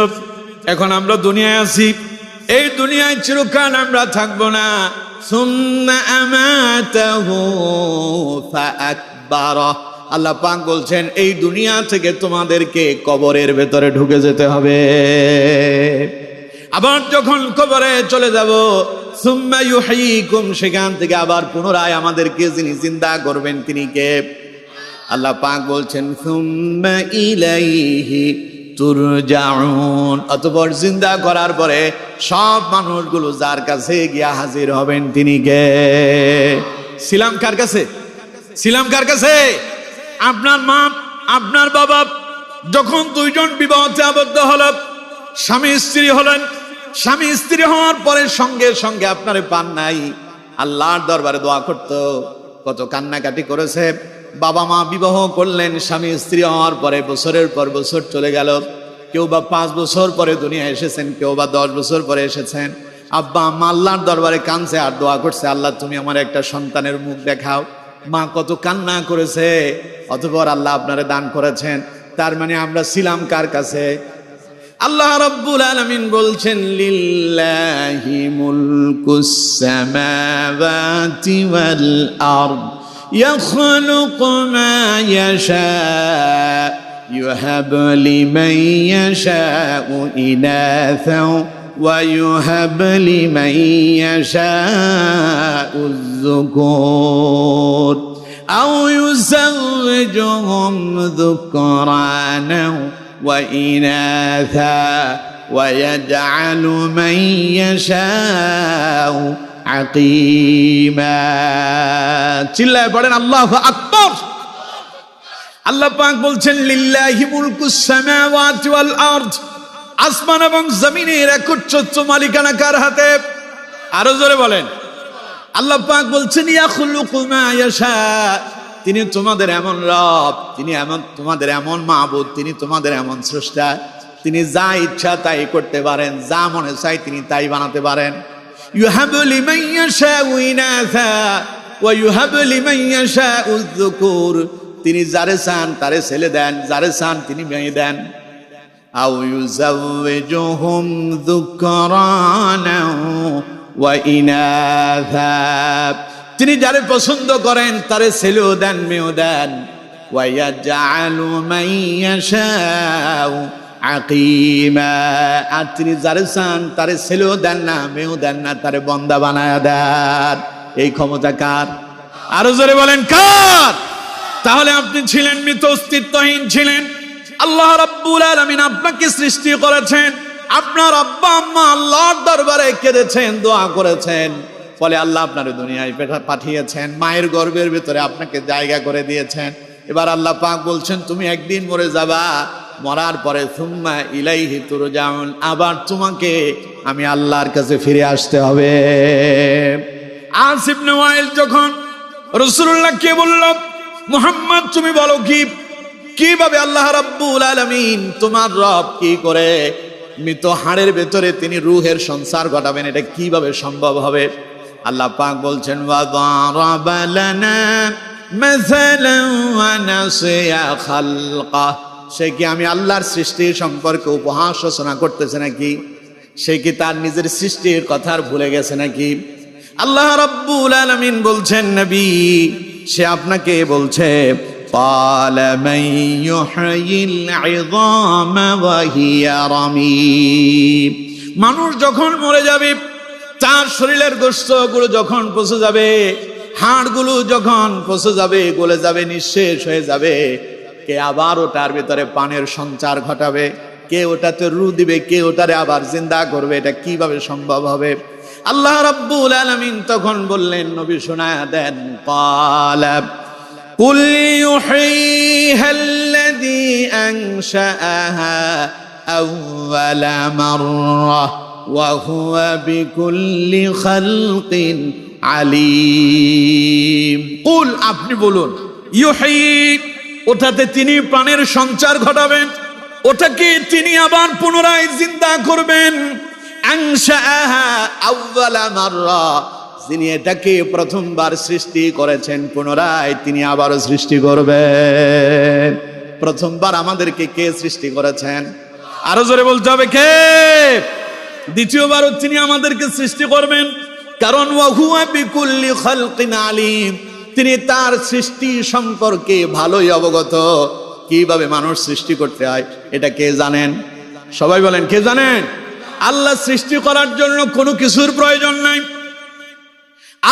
এখন আমরা দুনিয়ায় আছি, এই দুনিয়ায় চিরকাল আমরা থাকবো না। সুম্মা আমাতাহু ফাআকবারা, আল্লাহ পাক বলছেন এই দুনিয়া থেকে তোমাদেরকে কবরের ভেতরে ঢুকে যেতে হবে। আবার যখন কবরে চলে যাব, সুম্মা ইউহয়িকুম, সেখান থেকে আবার পুনরায় আমাদেরকে যিনি জিন্দা করবেন তিনি কে? আল্লাহ পাক বলছেন সুম্মা ইলাইহি তুরজাউন, অতঃপর জিন্দা করার পরে সব মানুষগুলো যার কাছে গিয়া হাজির হবেন তিনি কে? ছিলাম কার কাছে? ছিলাম কার কাছে? আপনার মা, আপনার বাবা যখন দুইজন বিবাহতে আবদ্ধ হল, স্বামী স্ত্রী হলেন, স্বামী স্ত্রী হওয়ার পরে সঙ্গে সঙ্গে আপনারে পান নাই, আল্লাহর দরবারে দোয়া করতো, কত কান্নাকাটি করেছে। বাবা মা বিবাহ করলেন, স্বামী স্ত্রী হওয়ার পরে বছরের পর বছর চলে গেল, কেউ বা 5 বছর পরে দুনিয়া এসেছেন, কেউ বা 10 বছর পরে এসেছেন। আব্বা আম্মা আল্লাহর দরবারে কাঁদছে আর দোয়া করছে, আল্লাহ তুমি আমার একটা সন্তানের মুখ দেখাও। মা কত কান্না করেছে, অতঃপর আল্লাহ আপনারে দান করেছেন। তার মানে আমরা ছিলাম কার কাছে? আল্লাহ রাব্বুল আলামিন বলছেন লিল্লাহি মুলকুস সামাওয়াতি ওয়াল আরদ ইয়াখলুকু মা ইয়াশা ইউহাবু লিমান ইয়াশাউ ইনাসা ওয়া ইউহাবু লিমান ইয়াশাউ যুকুর আও ইউযাওয়িজুহুম যুকরানা وإناثا ويجعل من يشاء عقيما। চিল্লায় পড়েন আল্লাহু আকবার। আল্লাহ পাক বলছেন লিল্লাহি মুলকুস সামাওয়াতি ওয়াল আরদ, আসমান এবং জমিনের একচ্ছত্র মালিকানা কার হাতে? আরো জোরে বলেন। আল্লাহ পাক বলছেন ইয়াখলুকু মা ইয়াশা, তিনি তোমাদের এমন রব, তিনি এমন তোমাদের এমন মাবুদ, তিনি তোমাদের এমন স্রষ্টা, তিনি যা ইচ্ছা তাই করতে পারেন, যা মনে চায় তিনি তাই বানাতে পারেন। ইউহাবু লিমান ইয়াশাউ ইনাসা ওয়া ইউহাবু লিমান ইয়াশাউ যুকুর, তিনি যারে চান তারে ছেলে দেন, যারে চান তিনি মেয়ে দেন। আও ইউযাওয়িজুহুম যুকরানা ওয়া ইনাসা, তিনি যারে পছন্দ করেন তারে ছেলেও দেন মেয়েও দেন। ওয়ায়াজআলু মান ইয়াশাউ আকিমা, আর তিনি যারে চান তারে ছেলেও দেন না মেয়েও দেন না, তারে বান্দা বানায়া দেন। এই ক্ষমতা কার? আরো জোরে বলেন কার? তাহলে আপনি ছিলেন মৃত, অস্তিত্বহীন ছিলেন, আল্লাহ রাব্বুল আলামিন আপনাকে সৃষ্টি করেছেন, আপনার আব্বা আম্মা আল্লাহর দরবারে কেঁদেছেন, দোয়া করেছেন, ফলে আল্লাহ আপনার দুনিয়ায় পাঠিয়েছেন, মায়ের গর্ভের ভিতরে আপনাকে জায়গা করে দিয়েছেন। এবার আল্লাহ পাক বলছেন তুমি একদিন মরে যাবা, মরার পরে সুম্মা ইলাইহি তুরজাউন, আবার তোমাকে আমি আল্লাহর কাছে ফিরে আসতে হবে। আস ইবনে ওয়াইল যখন রাসূলুল্লাহকে বলল মুহাম্মদ তুমি বলো কিভাবে আল্লাহ রাব্বুল আলামিন তোমার রব কি করে মৃত হাড়ের ভেতরে তিনি রূহের সঞ্চার ঘটাবেন, এটা কিভাবে সম্ভব হবে? আল্লাহ পাক বলছেন ওয়া দারাবা লানা মাসালান ওয়া নাসিয়া খালকা, সে কি আমি আল্লাহর সৃষ্টি সম্পর্কে উপহাস রচনা করতেছে নাকি? সে কি তার নিজের সৃষ্টির কথা ভুলে গেছে নাকি? আল্লাহ রাব্বুল আলামিন বলছেন নবী, সে আপনাকে বলছে ক্বালা মান ইউহয়িল ইযামা ওয়া হিয়া রামীম, মানুষ যখন মরে যাবে তার শরীরের গোশতগুলো যখন পচে যাবে, হাড়গুলো যখন পচে যাবে, গলে যাবে, নিঃশেষ হয়ে যাবে, কে আবার ওটার ভিতরে পানের সঞ্চার ঘটাবে? কে ওটাতে রূহ দিবে? কে ওটারে আবার জিন্দা করবে? এটা কিভাবে সম্ভব হবে? আল্লাহ রাব্বুল আলামিন তখন বললেন নবী শোনায়া দেন, ক্বালা কুল ইউহয়িহাল্লাযী আনশাআহা আউওয়ালা মাররাহ ওয়া হুয়া বিকুল্লি খালকিন আলিম। কুল, আপনি বলুন, ইউহয়ি, ওটাতে তিনি প্রাণের সঞ্চার ঘটাবেন, ওটাকে তিনি আবার পুনরায় জিন্দা করবেন। আনশাআহা আউওয়ালা মাররা, যিনি এটাকে প্রথমবার সৃষ্টি করেছেন পুনরায় তিনি আবারও সৃষ্টি করবেন। প্রথমবার আমাদেরকে কে সৃষ্টি করেছেন? আরো জোরে বলতে হবে, কে? দ্বিতীয়বারও তিনি আমাদেরকে সৃষ্টি করবেন, কারণ ওয়াহুয়া বিকুল্লি খালকিন আলিম, তিনি তার সৃষ্টি সম্পর্কে ভালোই অবগত। কিভাবে মানুষ সৃষ্টি করতে হয় এটা কে জানেন? সবাই বলেন, কে জানেন? আল্লাহ সৃষ্টি করার জন্য কোনো কিছুর প্রয়োজন নাই।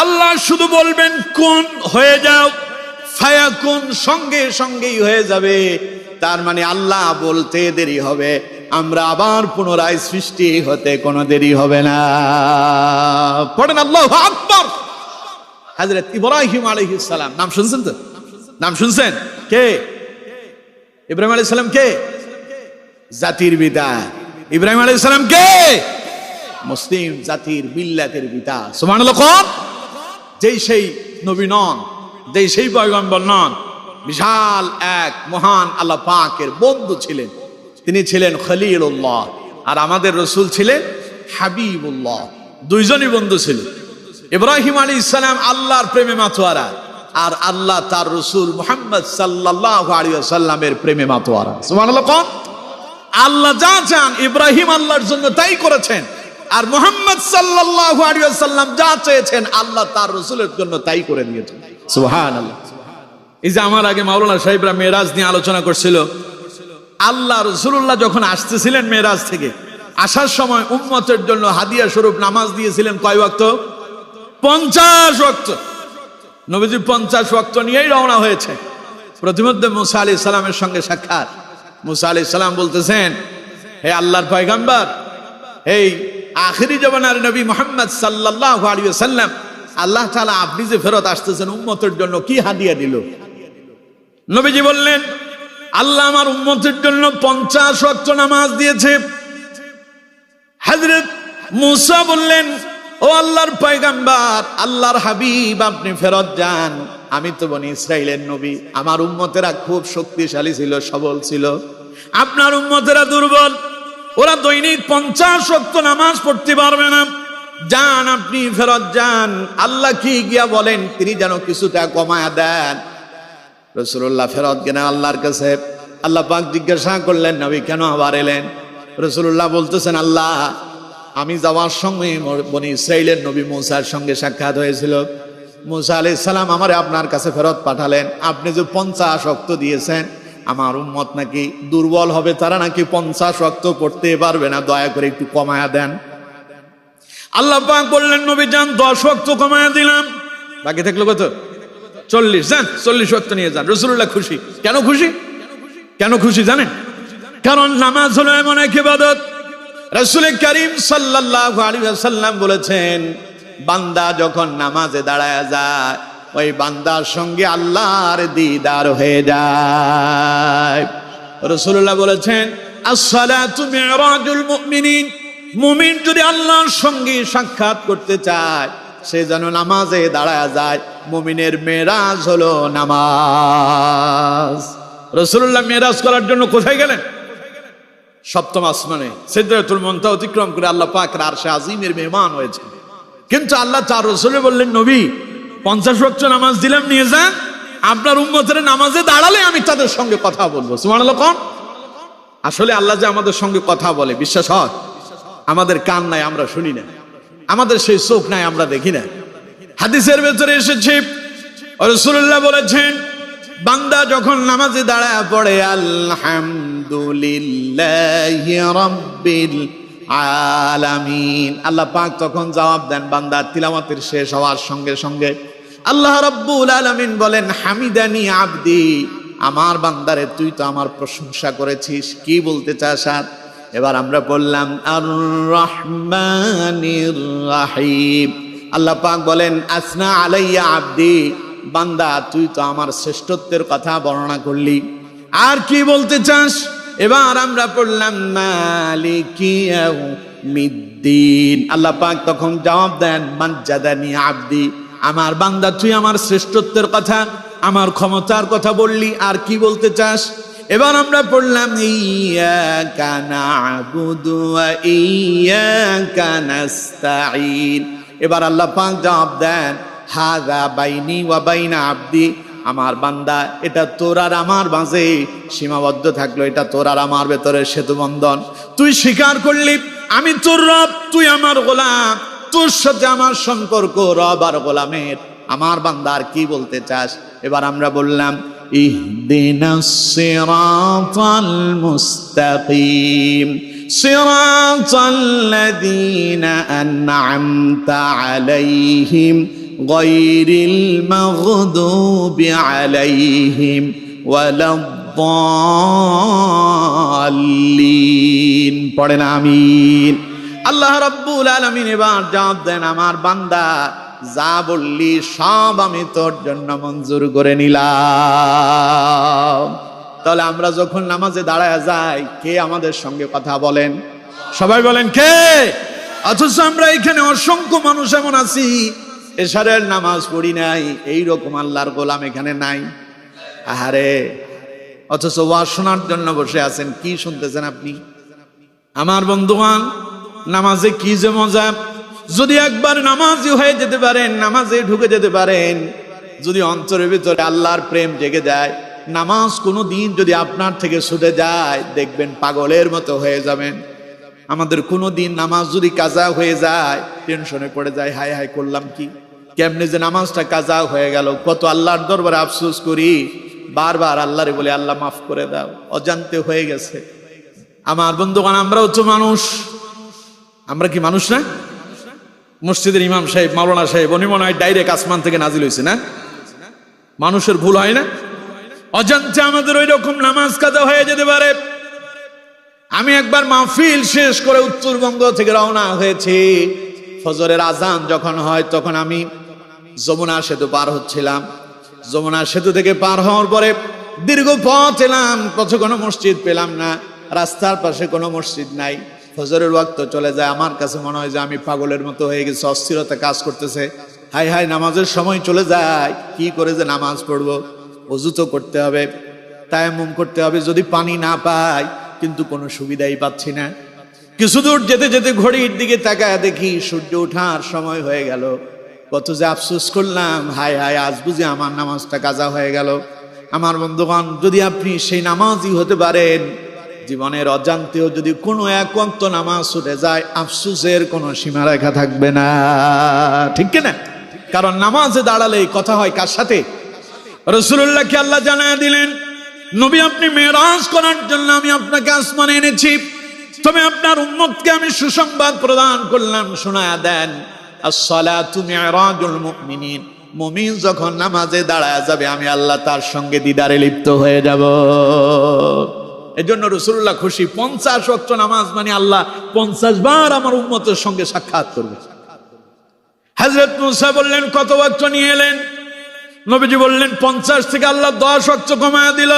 আল্লাহ শুধু বলবেন কোন হয়ে যাও, ফায়াকুন, সঙ্গে সঙ্গেই হয়ে যাবে। তার মানে আল্লাহ বলতে দেরি হবে, আমরা আবার পুনরায় সৃষ্টি হতে কোনো দেরি হবে না। পড়েন আল্লাহু আকবার। হযরত ইব্রাহিম আলাইহিস সালাম, নাম শুনছেন তো? নাম শুনছেন? কে? ইব্রাহিম আলাইহিস সালাম কে? জাতির পিতা। ইব্রাহিম আলাইহিস সালাম কে? মুসলিম জাতির মিল্লাতের পিতা। সুবহানাল্লাহ। কোন? যেই সেই নবী নন, যেই সেই পয়গম্বর নন, বিশাল এক মহান আল্লাহ পাকের বন্ধু ছিলেন। তিনি ছিলেন খলিলুল্লাহ, আর আমাদের রাসূল ছিলেন হাবিবুল্লাহ। দুইজনই বন্ধু ছিলেন। ইব্রাহিম আলাইহিস সালাম আল্লাহর প্রেমে মাতোয়ারা, আর আল্লাহ তার রাসূল মুহাম্মদ সাল্লাল্লাহু আলাইহি ওয়াসাল্লামের প্রেমে মাতোয়ারা। সুবহানাল্লাহ। কোন? আল্লাহ যা চান ইব্রাহিম আল্লাহর জন্য তাই করেছেন, আর মুহাম্মদ সাল্লাল্লাহু আলাইহি ওয়াসাল্লাম যা চেয়েছেন আল্লাহ তার রাসূলের জন্য তাই করে দিয়েছেন। সুবহানাল্লাহ। এই যে আমার আগে মাওলানা সাহেবরা মেরাজ নিয়ে আলোচনা করছিল, আল্লাহ রাসূলুল্লাহ যখন আসতেছিলেন মেরাজ থেকে, আসার সময় উম্মতের জন্য হাদিয়া স্বরূপ নামাজ দিয়েছিলেন কয় ওয়াক্ত? 50 ওয়াক্ত। নবীজি 50 ওয়াক্ত নিয়েই রওনা হয়েছে। প্রতিমধ্যে মুসা আলাইহিস সালামের সঙ্গে সাক্ষাৎ। মুসা আলাইহিস সালাম বলতেছেন, হে আল্লাহর পয়গম্বর, এই আখিরি জামানার নবী মুহাম্মদ সাল্লাল্লাহু আলাইহি ওয়াসাল্লাম, আল্লাহ তাআলা আপনি যে ফেরত আসতেছেন উম্মতের জন্য কি হাদিয়া দিল? নবীজি বললেন, আল্লাহ আমার উম্মতের জন্য 50 ওয়াক্ত নামাজ দিয়েছে। হযরত মুসা বললেন, ও আল্লাহর পয়গম্বর, আল্লাহর হাবিব, আপনি ফেরত যান। আমি তো বনি ইসরাইলের নবী, আমার উম্মতেরা খুব শক্তিশালী ছিল, সবল ছিল। আপনার উম্মতেরা দুর্বল, ওরা দৈনিক 50 ওয়াক্ত নামাজ পড়তে পারবে না। যান, আপনি ফেরত যান। আল্লাহ কি গিয়া বলেন তিনি যেন কিছুটা কমায়া দেন। রাসূলুল্লাহ ফেরত গেলেন আল্লাহর কাছে। আল্লাহ পাক জিজ্ঞাসা করলেন, নবী কেন আবার এলেন? রাসূলুল্লাহ বলতেছেন, আল্লাহ, আমি যাওয়ার সঙ্গে বনি ইসরাইলের নবী মুসার সঙ্গে সাক্ষাৎ হয়েছিল। মুসা আলাইহিস সালাম আমারে আপনার কাছে ফেরত পাঠালেন। আপনি যে 50 ওয়াক্ত দিয়েছেন, আমার উম্মত নাকি দুর্বল হবে, তারা নাকি 50 ওয়াক্ত পড়তে পারবে না, দয়া করে একটু কমায়া দেন। আল্লাহ পাক বললেন, নবী যান, 10 ওয়াক্ত কমায়া দিলাম, বাকি থাকলো কত? 40। যান, 40 ওয়াক্ত নিয়ে যান। রাসূলুল্লাহ খুশি। কেন খুশি? কেন খুশি জানেন? কারণ নামাজ হলো এমন এক ইবাদত, রাসূল করিম সাল্লাল্লাহু আলাইহি ওয়াসাল্লাম বলেছেন, বান্দা যখন নামাজে দাঁড়ায় যায়, ওই বান্দার সঙ্গে আল্লাহর দিদার হয়ে যায়। রাসূলুল্লাহ বলেছেন, as-salatu mi'rajul mu'minin, মুমিন যদি আল্লাহর সঙ্গে সাক্ষাৎ করতে চায়, সে যেন নামাজে দাঁড়ায় যায়। মুমিনের মেরাজ হলো নামাজ। রাসূলুল্লাহ মেরাজ করার জন্য কোথায় গেলেন? 7ম আসমানে সিদরাতুল মুনতাহা অতিক্রম করে আল্লাহ পাকের আরশে আজিমের মেহমান হয়েছে। কিন্তু আল্লাহ তার রাসূলে বললেন, নবী 50 ওয়াক্ত নামাজ দিলাম, নিয়ে যান। আপনার উম্মতের নামাজে দাঁড়ালে আমি তাদের সঙ্গে কথা বলবো। সুবহানাল্লাহ। কোন? আসলে আল্লাহ যে আমাদের সঙ্গে কথা বলে বিশ্বাস হয়? আমাদের কান নাই, আমরা শুনি না। আমাদের সেই চোখ নাই, আমরা দেখি না। হাদিসের ভেতরে এসেছে, রাসূলুল্লাহ বলেছেন, বান্দা যখন নামাজে দাঁড়ায় পড়ে আলহামদুলিল্লাহি রাব্বিল আলামিন, আল্লাহ পাক তখন জবাব দেন বান্দার তিলাওয়াতের শেষ হওয়ার সঙ্গে সঙ্গে। আল্লাহ রাব্বুল আলামিন বলেন, হামিদানি আবদি, আমার বান্দারে তুই তো আমার প্রশংসা করেছিস, কি বলতে চাস আর? এবার আমরা বললাম আর রহমানির রহিম। আল্লাহ পাক বলেন, আসনা আলাইয়া আবদি, বান্দা তুই তো আমার শ্রেষ্ঠত্বের কথা বর্ণনা করলি, আর কি বলতে চাস? এবার আমরা পড়লাম মালিকি ইয়াউমিদ্দিন। আল্লাহ পাক তখন জবাব দেন, মানজাদানি আবদি, আমার বান্দা তুই আমার শ্রেষ্ঠত্বের কথা, আমার ক্ষমতার কথা বললি, আর কি বলতে চাস? এবার আমরা পড়লাম ইয়াকা না'বুদু ওয়া ইয়াকা নাস্তাঈন। এবার আল্লাহ পাক জবাব দেন, হাযা বাইনি ওয়া বাইনা আবদি, আমার বান্দা, এটা তোর আর আমার মাঝে সীমাবদ্ধ থাকলো, এটা তোর আর আমার ভেতরে সেতু বন্ধন। তুই স্বীকার করলি আমি তোর রব, তুই আমার গোলাম, তোর সাথে আমার সম্পর্ক রব আর গোলামের। আমার বান্দা আর কি বলতে চাস? এবার আমরা বললাম ইহদিনাস সিরাতাল মুস্তাকিম সিরাতাল্লাযীনা আন'আমতা আলাইহিম গায়রিল মাগদুবি আলাইহিম ওয়ালাদ-দাল্লিন। পড়েন আমিন। আল্লাহ রাব্বুল আলামিন এবার জবাব দেন, আমার বান্দা যা বললি সব আমি তোর জন্য মঞ্জুর করে নিলাম। তাহলে আমরা যখন নামাজে দাঁড়ায় যাই, কে আমাদের সঙ্গে কথা বলেন? সবাই বলেন কে? অথচ আমরা এখানে অসংখ্য মানুষ এমন আছি এশারের নামাজ পড়ি নাই, এইরকম আল্লাহর গোলাম এখানে নাই। আহারে, অথচ ওয়াজ শোনার জন্য বসে আছেন। কি শুনতেছেন আপনি? আমার বন্ধুগণ, নামাজে কি যে মজা! যদি একবার নামাজি হয়ে যেতে পারেন, নামাজে ঢুকে যেতে পারেন, যদি অন্তরের ভিতরে আল্লাহর প্রেম জেগে যায়, নামাজ কোনো দিন যদি আপনার থেকে ছুটে যায়, দেখবেন পাগলের মতো হয়ে যাবেন। আমাদের কোনো দিন নামাজ যদি কাজা হয়ে যায়, টেনশনে পড়ে যায়, হায় হায় করলাম কি, কেমনে যে নামাজটা কাজা হয়ে গেল। কত আল্লাহর দরবারে আফসোস করি, বারবার আল্লাহরে বলে আল্লাহ মাফ করে দাও, অজান্তে হয়ে গেছে। আমার বন্ধুগণ, আমরাও তো মানুষ। আমরা কি মানুষ না? মসজিদের ইমাম সাহেব, মাওলানা সাহেব, উনি মনে হয় ডাইরেক্ট আসমান থেকে নাজিল হয়েছে না? মানুষের ভুল হয় না? অজান্তে আমাদের ওই রকম নামাজ কাজা হয়ে যেতে পারে। আমি একবার মাহফিল শেষ করে উত্তরবঙ্গ থেকে রওনা হয়েছি। ফজরের আজান যখন হয়, তখন আমি যমুনা সেতু পার হচ্ছিলাম। যমুনা সেতু থেকে পার হওয়ার পরে দীর্ঘ পথ এলাম, পথে কোনো মসজিদ পেলাম না, রাস্তার পাশে কোনো মসজিদ নাই। ফজরের ওয়াক্ত চলে যায়, আমার কাছে মনে হয় যে আমি পাগলের মতো হয়ে গেছি, অস্থিরতা কাজ করতেছে। হাই হাই, নামাজের সময় চলে যায়, কি করে যে নামাজ পড়বো? ওযু তো করতে হবে, তায়াম্মুম করতে হবে, যদি পানি না পাই, কিন্তু কোনো সুবিধাই পাচ্ছি না। কিছু দূর যেতে যেতে ঘড়ির দিকে তাকায় দেখি সূর্য ওঠার সময় হয়ে গেল। কত যে আফসোস করলাম, হাই হাই, আজ বুঝি আমার নামাজটা কাজা হয়ে গেল। আমার বন্ধুগণ, যদি আপনি সেই নামাজই হতে পারেন, জীবনের অজান্তেও যদি কোনো এক ওয়াক্ত নামাজ ছুটে যায়, আফসোসের কোনো সীমারেখা থাকবে না, ঠিক কিনা? কারণ নামাজে দাঁড়ালে কথা হয় কার সাথে? রাসূলুল্লাহকে আল্লাহ জানায়া দিলেন, নবী, আপনি মেরাজ করার জন্য আমি আপনাকে আসমানে এনেছি, তবে আপনার উম্মতকে আমি সুসংবাদ প্রদান করলাম, শোনায়া দেন, আস-সালাতু মিরাজুল মুমিনিন। মুমিন যখন নামাজে দাঁড়ায় যাবে, আমি আল্লাহ তার সঙ্গে দিদারে লিপ্ত হয়ে যাব। এজন্য রাসূলুল্লাহ খুশি, 50 ওয়াক্ত নামাজ মানে আল্লাহ 50 বার আমার উম্মতের সঙ্গে সাক্ষাৎ করবে। হযরত মুসা বললেন, কত ওয়াক্ত নিয়ে এলেন? নবীজি বললেন, 50 থেকে আল্লাহ 10 ওয়াক্ত কমায়া দিল।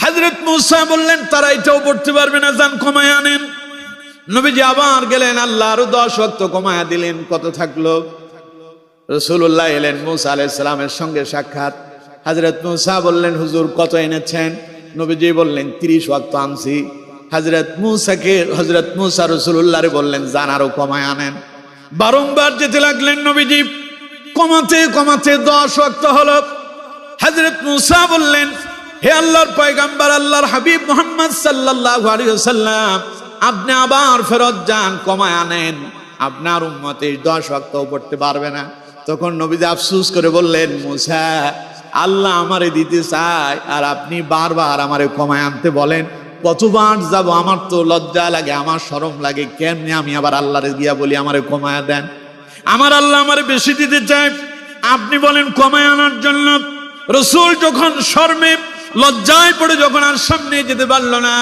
হযরত মুসা বললেন, তারা এটাও পড়তে পারবে না, যান কমায়া আনেন। নবীজি আবার গেলেন, আল্লাহ আরো 10 ওয়াক্ত কমায়া দিলেন। কত থাকলো? রাসূলুল্লাহ এলেন, মুসা আলাইহিস সালামের সঙ্গে সাক্ষাৎ। হযরত মুসা বললেন, হুজুর কত এনেছেন? নবীজি বললেন, 30 ওয়াক্ত আনছি। হযরত মুসা রাসূলুল্লাহরে বললেন, যান আরো কমায় আনেন। বারংবার যেতে লাগলেন নবীজি, কমাতে কমাতে 10 ওয়াক্ত হলো। হযরত মুসা বললেন, হে আল্লাহর পয়গম্বর, আল্লাহর হাবিব মুহাম্মদ সাল্লাল্লাহু আলাইহি ওয়াসাল্লাম, আপনি আবার ফেরত যান, কমায় আনেন, আপনার উম্মত 10 ওয়াক্ত পড়তে পারবে না। তখন নবীজি আফসোস করে বললেন, মুসা, আল্লাহ আমারে দিতে চায় আর আপনি বারবার আমারে কমায় আনতে বলেন, কতবার যাব? আমার তো লজ্জা লাগে, আমার শরম লাগে, কেমনে আমি আবার আল্লাহরে গিয়া বলি আমারে কমায় দেন? আমার আল্লাহ আমারে বেশি দিতে চায়, আপনি বলেন কমায় আনার জন্য। রাসূল যখন শরমে লজ্জায় পড়ে যখন আর সামনে যেতে পারল না,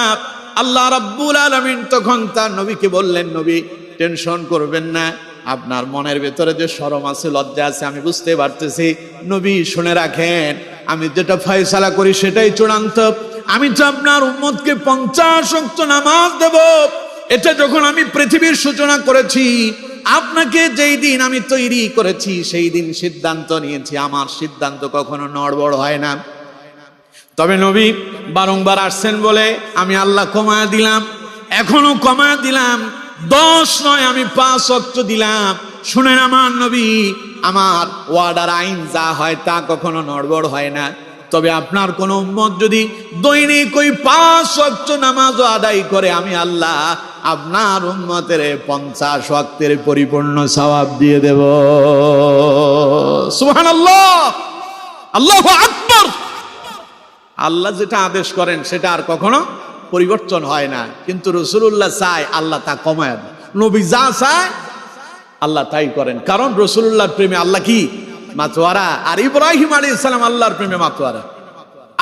আল্লাহ রাব্বুল আলামিন তখন তার নবীকে বললেন, নবী, টেনশন করবেন না, আপনার মনের ভেতরে যে শরম আছে, লজ্জা আছে, আমি বুঝতে পারতেছি। নবী, শুনে রাখেন, আমি যেটা ফয়সালা করি সেটাই চূড়ান্ত। আমি তো আপনার উম্মতকে 50 ওয়াক্ত নামাজ দেব, এটা যখন আমি পৃথিবীর সূচনা করেছি, আপনাকে যেই দিন আমি তৈরি করেছি সেই দিন সিদ্ধান্ত নিয়েছি, আমার সিদ্ধান্ত কখনো নড়বড় হয় না। তবে নবী বারংবার আসছেন বলে আমি আল্লাহ কমায়া দিলাম, এখনো কমায়া দিলাম, 10 নয়, আমি 5 ওয়াক্ত দিলাম। শুনেন আমার নবী, আমার ওয়ার্ডার আইন যা হয় তা কখনো নড়বড় হয় না। তবে আপনার কোন উম্মত যদি দৈনিক ওই 5 ওয়াক্ত নামাজও আদায় করে, আমি আল্লাহ আপনার উম্মতের 50 ওয়াক্তের পরিপূর্ণ সওয়াব দিয়ে দেব। সুবহানাল্লাহ, আল্লাহু আকবার। আল্লাহ যেটা আদেশ করেন সেটা আর কখনো পরিবর্তন হয় না। কিন্তু রাসূলুল্লাহ চায়, আল্লাহ তা কমায় দেন। নবী যা চায় আল্লাহ তাই করেন, কারণ রাসূলুল্লাহর প্রেমে আল্লাহ কি মাতোয়ারা, আর ইব্রাহিম আলাইহিস সালাম আল্লাহর প্রেমে মাতোয়ারা।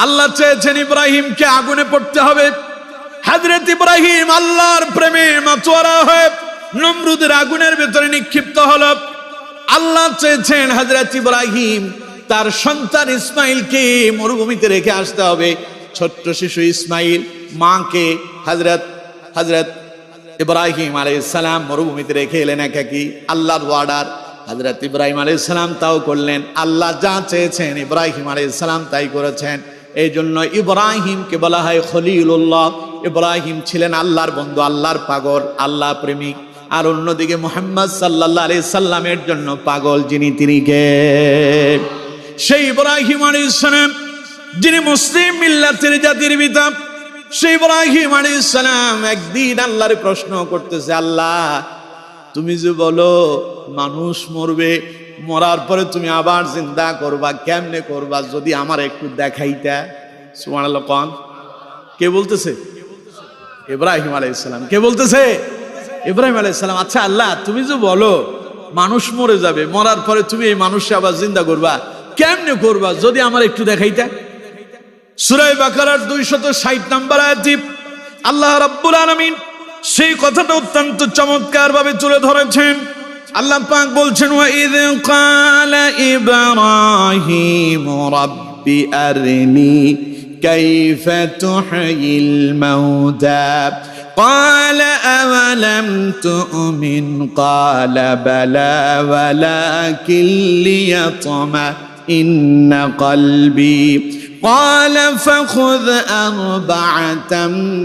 আল্লাহ চেয়েছেন ইব্রাহিমকে আগুনে পড়তে হবে, হযরত ইব্রাহিম আল্লাহর প্রেমে মাতোয়ারা হয়ে নমরুদের আগুনের ভেতরে নিক্ষিপ্ত হলো। আল্লাহ চেয়েছেন হযরত ইব্রাহিম তার সন্তান ইসমাইলকে মরুভূমিতে রেখে আসতে হবে। ছোট্ট শিশু ইসমাইল মাকে হযরত ইব্রাহিম আলাইহিস সালাম মরুভূমিতে রেখে এলেন একাকী। আল্লাহর ওয়ার্ডার, হযরত ইব্রাহিম আলাইহিস সালাম তাও করলেন। আল্লাহ যা চেয়েছেন ইব্রাহিম আলাইহিস সালাম তাই করেছেন। এই জন্য ইব্রাহিমকে বলা হয় খলিলুল্লাহ। ইব্রাহিম ছিলেন আল্লাহর বন্ধু, আল্লাহর পাগল, আল্লাহ প্রেমিক। আর অন্যদিকে মুহাম্মদ সাল্লাল্লাহু আলাইহি সাল্লামের জন্য পাগল যিনি, তিনি কে? সেই ইব্রাহিম আলাইহিস সালাম যিনি মুসলিম মিল্লাতের জাতির পিতা। সেই ইব্রাহিম আলাইহিস সালাম একদিন আল্লাহর প্রশ্ন করতেছে, আল্লাহ তুমি যে বলো মানুষ মরবে, মরার পরে তুমি আবার জিন্দা করবা, কেমনে করবা যদি আমার একটু দেখাইতা। সুবহানাল্লাহ। কোন কে বলতেছে? ইব্রাহিম আলাইহিস সালাম। কে বলতেছে? ইব্রাহিম আলাইহিস সালাম। আচ্ছা আল্লাহ তুমি যে বলো মানুষ মরে যাবে, মরার পরে তুমি এই মানুষকে আবার জিন্দা করবা, কেমনে করবা যদি আমার একটু দেখাইতা। সূরা বাকারার 260 নম্বর আয়াতে আল্লাহ রাব্বুল আলামিন সেই কথাটা অত্যন্ত চমৎকার ভাবে তুলে ধরেছেন। আল্লাহ পাক বলছেন, ওয়া ইয ক্বালা ইব্রাহিম রাব্বি আরনি কাইফা তুহয়িল মাউতা قال أولم تؤمن قال بلى ولكن ليطمئن قلبي قال فخذ أربعة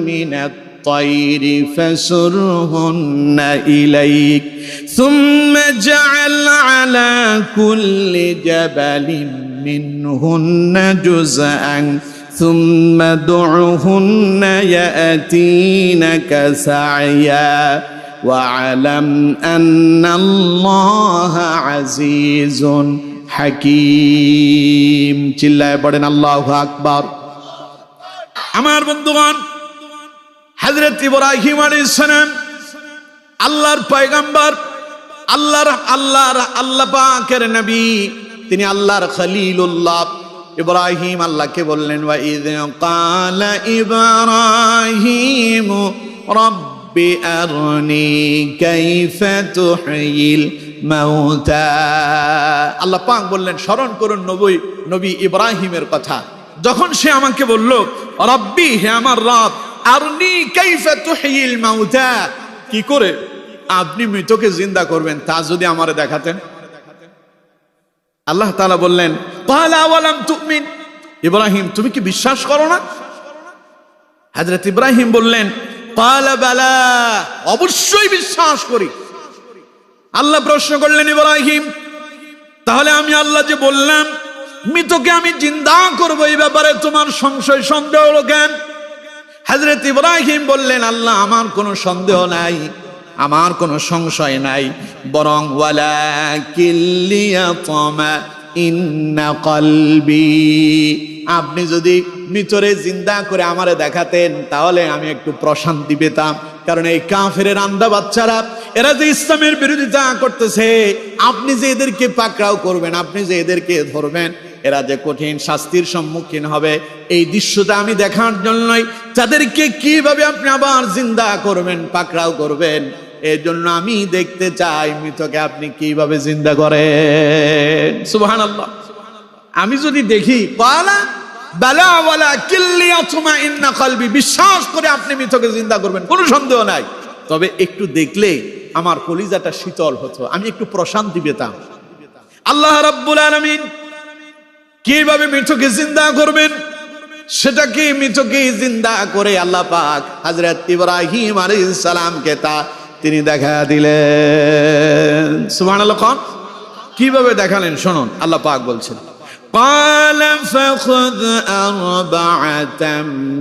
من الطير فسرهن إليك ثم اجعل على كل جبل منهن جزءا ثم دعهن يأتينك سعيا واعلم أن الله عزيز حكيم। চিল্লায় পড়েন আল্লাহু আকবার। আমার বন্ধুগণ, হযরত ইব্রাহিম আলাইহিস সালাম আল্লাহর পয়গম্বর, আল্লাহ পাকের নবী, তিনি আল্লাহর খলিলুল্লাহ। ইব্রাহিম আল্লাহকে বললেন, ওয়া ইয ক্বালা ইব্রাহিম রাব্বি আরনি কাইফা তুহয়িল মাউতা। আল্লাহ পাক বললেন স্মরণ করুন নবী ইব্রাহিমের কথা, যখন সে আমাকে বলল রব্বি, হে আমার রব, আরনি কাইফা তুহয়িল মাউতা, কি করে আপনি মৃতকে জিন্দা করবেন তা যদি আমারে দেখাতেন। আল্লাহ তাআলা বললেন, ক্বালা আওয়ালাম তুমিন, ইব্রাহিম তুমি কি বিশ্বাস করো না? হযরত ইব্রাহিম বললেন, ক্বালা বালা, অবশ্যই বিশ্বাস করি। আল্লাহ প্রশ্ন করলেন, ইব্রাহিম তাহলে আমি আল্লাহ যে বললাম মৃতকে আমি জিন্দা করব, এই ব্যাপারে তোমার সংশয় সন্দেহ হলো কেন? হযরত ইব্রাহিম বললেন, আল্লাহ আমার কোনো সন্দেহ নাই, আমার কোনো সংশয় নাই, বরং ওয়ালাকিন লিয়াতমাইন্না কলবি, আপনি যদি মৃতরে জিন্দা করে আমারে দেখাতেন তাহলে আমি একটু প্রশান্তি পেতাম। কারণ এই কাফেরের আন্দা বাচ্চারা, এরা যে ইসলামের বিরোধিতা করতেছে, আপনি যে এদেরকে পাকড়াও করবেন, আপনি যে এদেরকে ধরবেন, এরা যে কঠিন শাস্তির সম্মুখীন হবে, এই দৃশ্যটা আমি দেখার জন্যই তাদেরকে কিভাবে আপনি আবার জিন্দা করবেন, পাকড়াও করবেন, এই জন্য আমি দেখতে চাই মৃতকে আপনি কিভাবে জিন্দা করেন। সুবহানাল্লাহ। আমি যদি দেখি ক্বালা বালা ওয়ালাকিন লিয়াতমাইন্না কলবি, বিশ্বাস করে আপনি মৃতকে জিন্দা করবেন, কোনো সন্দেহ নাই, তবে একটু দেখলে আমার কলিজাটা শীতল হতো, আমি একটু প্রশান্তি পেতাম। আল্লাহ রাব্বুল আলামিন কিভাবে মৃতকে জিন্দা করবেন সেটাকে, মৃতকে জিন্দা করে আল্লাহ পাক হযরত ইব্রাহিম আলাইহিস সালামকে তা তিনি দেখা দিলেন। সুবহানাল্লাহ। কিভাবে দেখালেন শুনুন, আল্লাহ পাক বলছেন قال فخذ أربعة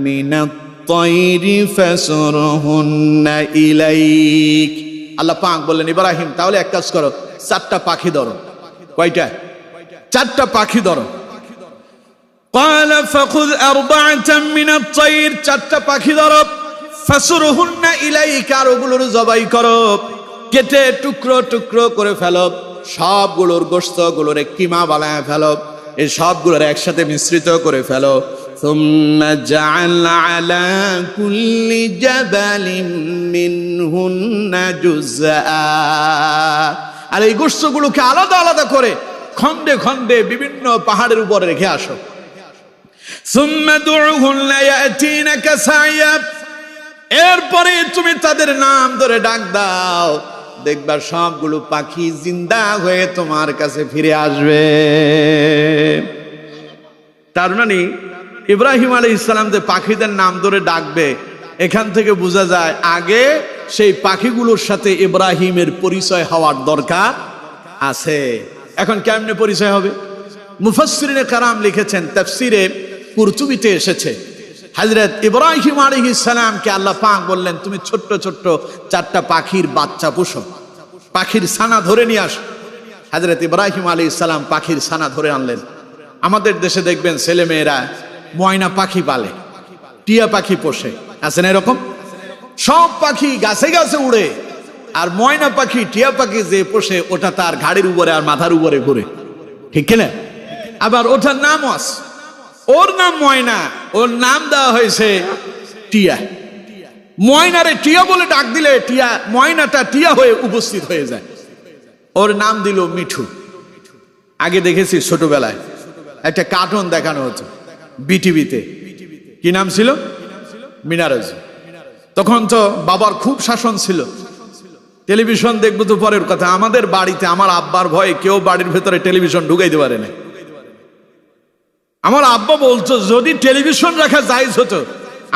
من الطير فسرهن إليك। আল্লাহ পাক বললেন ইব্রাহিম তাহলে এক কাজ করো, 4টা পাখি ধরো। কয়টা? 4টা পাখি ধরো। قال فخذ أربعة من الطير, 4টা পাখি ধরো, فسرهن إليك, আর ওগুলোর জবাই করো, কেটে টুকরো টুকরো করে ফেলো, সবগুলোর গোশত গুলোর কিমা বানায় ফেলো, এই সবগুলোর একসাথে মিশ্রিত করে ফেলো। ثم جعل على كل جبل منهن جزءا, আর এই গোশতগুলোকে আলাদা আলাদা করে খণ্ডে খণ্ডে বিভিন্ন পাহাড়ের উপরে রেখে আসো। ثم ادعهن يأتينك سعيا, এরপরে তুমি তাদের নাম ধরে ডাক দাও, দেখবা সবগুলো পাখি জিন্দা হয়ে তোমার কাছে ফিরে আসবে। তার মানে ইব্রাহিম আলাইহিস সালাম যে পাখিদের নাম ধরে ডাকবে, এখান থেকে বোঝা যায় আগে সেই পাখিগুলোর সাথে ইব্রাহিমের পরিচয় হওয়ার দরকার আছে। এখন কেমনে পরিচয় হবে? মুফাসসিরিনে কারাম লিখেছেন, তাফসিরে কুরতুবিতে এসেছে, হযরত ইব্রাহিম আলাইহিস সালামকে আল্লাহ পাক বললেন তুমি ছোট্ট ছোট্ট 4টা পাখির বাচ্চা পোষো, পাখির ছানা ধরে নিয়ে আসো। হযরত ইব্রাহিম আলাইহিস সালাম পাখির ছানা ধরে আনলেন। আমাদের দেশে দেখবেন ছেলে মেয়েরা ময়না পাখি পালে, টিয়া পাখি পোষে, আছে না এরকম? সব পাখি গাছে গাছে উড়ে, আর ময়না পাখি টিয়া পাখি যে পোষে ওটা তার ঘাড়ের উপরে আর মাথার উপরে ঘুরে, ঠিক কিনা? আবার ওটার নামও আছে, ওর নাম ময়না, ওর নাম দেওয়া হয়েছে টিয়া। ময়নারে টিয়া বলে ডাক দিলে টিয়া, ময়নাটা টিয়া হয়ে উপস্থিত হয়ে যায়। ওর নাম দিল মিঠু। আগে দেখেছি ছোটবেলায় একটা কার্টুন দেখানো হতো বিটিভিতে, কি নাম ছিল? মিনারজ। তখন তো বাবার খুব শাসন ছিল, টেলিভিশন দেখবো তো পরের কথা। আমাদের বাড়িতে আমার আব্বার ভয়ে কেউ বাড়ির ভেতরে টেলিভিশন ঢুকাইতে পারে না। আমার আব্বা বলতো যদি টেলিভিশন রাখা জায়েজ হতো,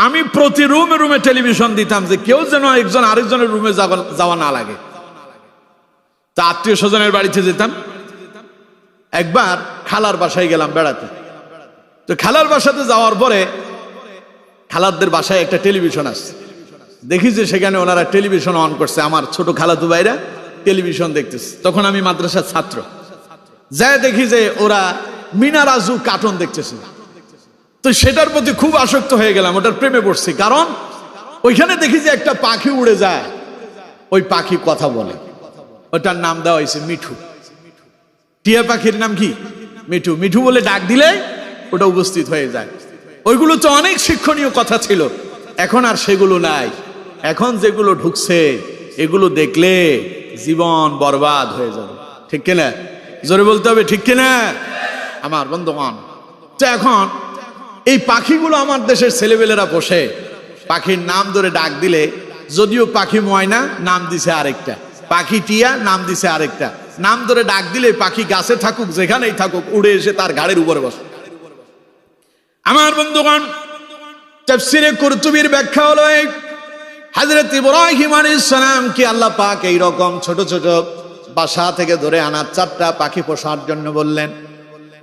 আমি প্রতি রুমে রুমে টেলিভিশন দিতাম, যে কেউ যেন একজন আরেকজনের রুমে যাওয়া না লাগে। তা আত্মীয় স্বজনের বাড়িতে যেতাম। একবার খালার বাসায় গেলাম বেড়াতে, তো খালার বাসাতে যাওয়ার পরে খালাদের বাসায় একটা টেলিভিশন আসছে, দেখি যে সেখানে ওনারা টেলিভিশন অন করছে, আমার ছোট খালাতো ভাইরা টেলিভিশন দেখতেছে। তখন আমি মাদ্রাসার ছাত্র, যাই দেখি যে ওরা মিনারাজু কার্টুন দেখতেছে। তো সেটার প্রতি খুব আসক্ত হয়ে গেলাম, ওটার প্রেমে পড়ছি। কারণ ওইখানে দেখি যে একটা পাখি উড়ে যায়, ওই পাখি কথা বলে, ওটার নাম দেওয়া হয়েছে মিঠু। টিয়া পাখির নাম কি? মিঠু। মিঠু বলে ডাক দিলে ওটা উপস্থিত হয়ে যায়। ওইগুলো তো অনেক শিক্ষণীয় কথা ছিল, এখন আর সেগুলো নাই। এখন যেগুলো ঢুকছে এগুলো দেখলে জীবন বরবাদ হয়ে যাবে, ঠিক কিনা? জোরে বলতে হবে, ঠিক কিনা আমার বন্ধুগণ? তো এখন এই পাখিগুলো আমার দেশের ছেলেবেলেরা পোষে, পাখির নাম ধরে ডাক দিলে, যদিও পাখি ময়না নাম দিছে আরেকটা, পাখি টিয়া নাম দিছে আরেকটা, নাম ধরে ডাক দিলে পাখি গাছে থাকুক যেখানেই থাকুক উড়ে এসে তার ঘাড়ের উপরে বসে। আমার বন্ধুগণ, তাফসীরে কুরতুবীর ব্যাখ্যা হলো এই, হযরত ইব্রাহিম আলাইহিস সালামকে আল্লাহ পাক এই রকম ছোট ছোট বাসা থেকে ধরে আনা 4টা পাখি পোষার জন্য বললেন।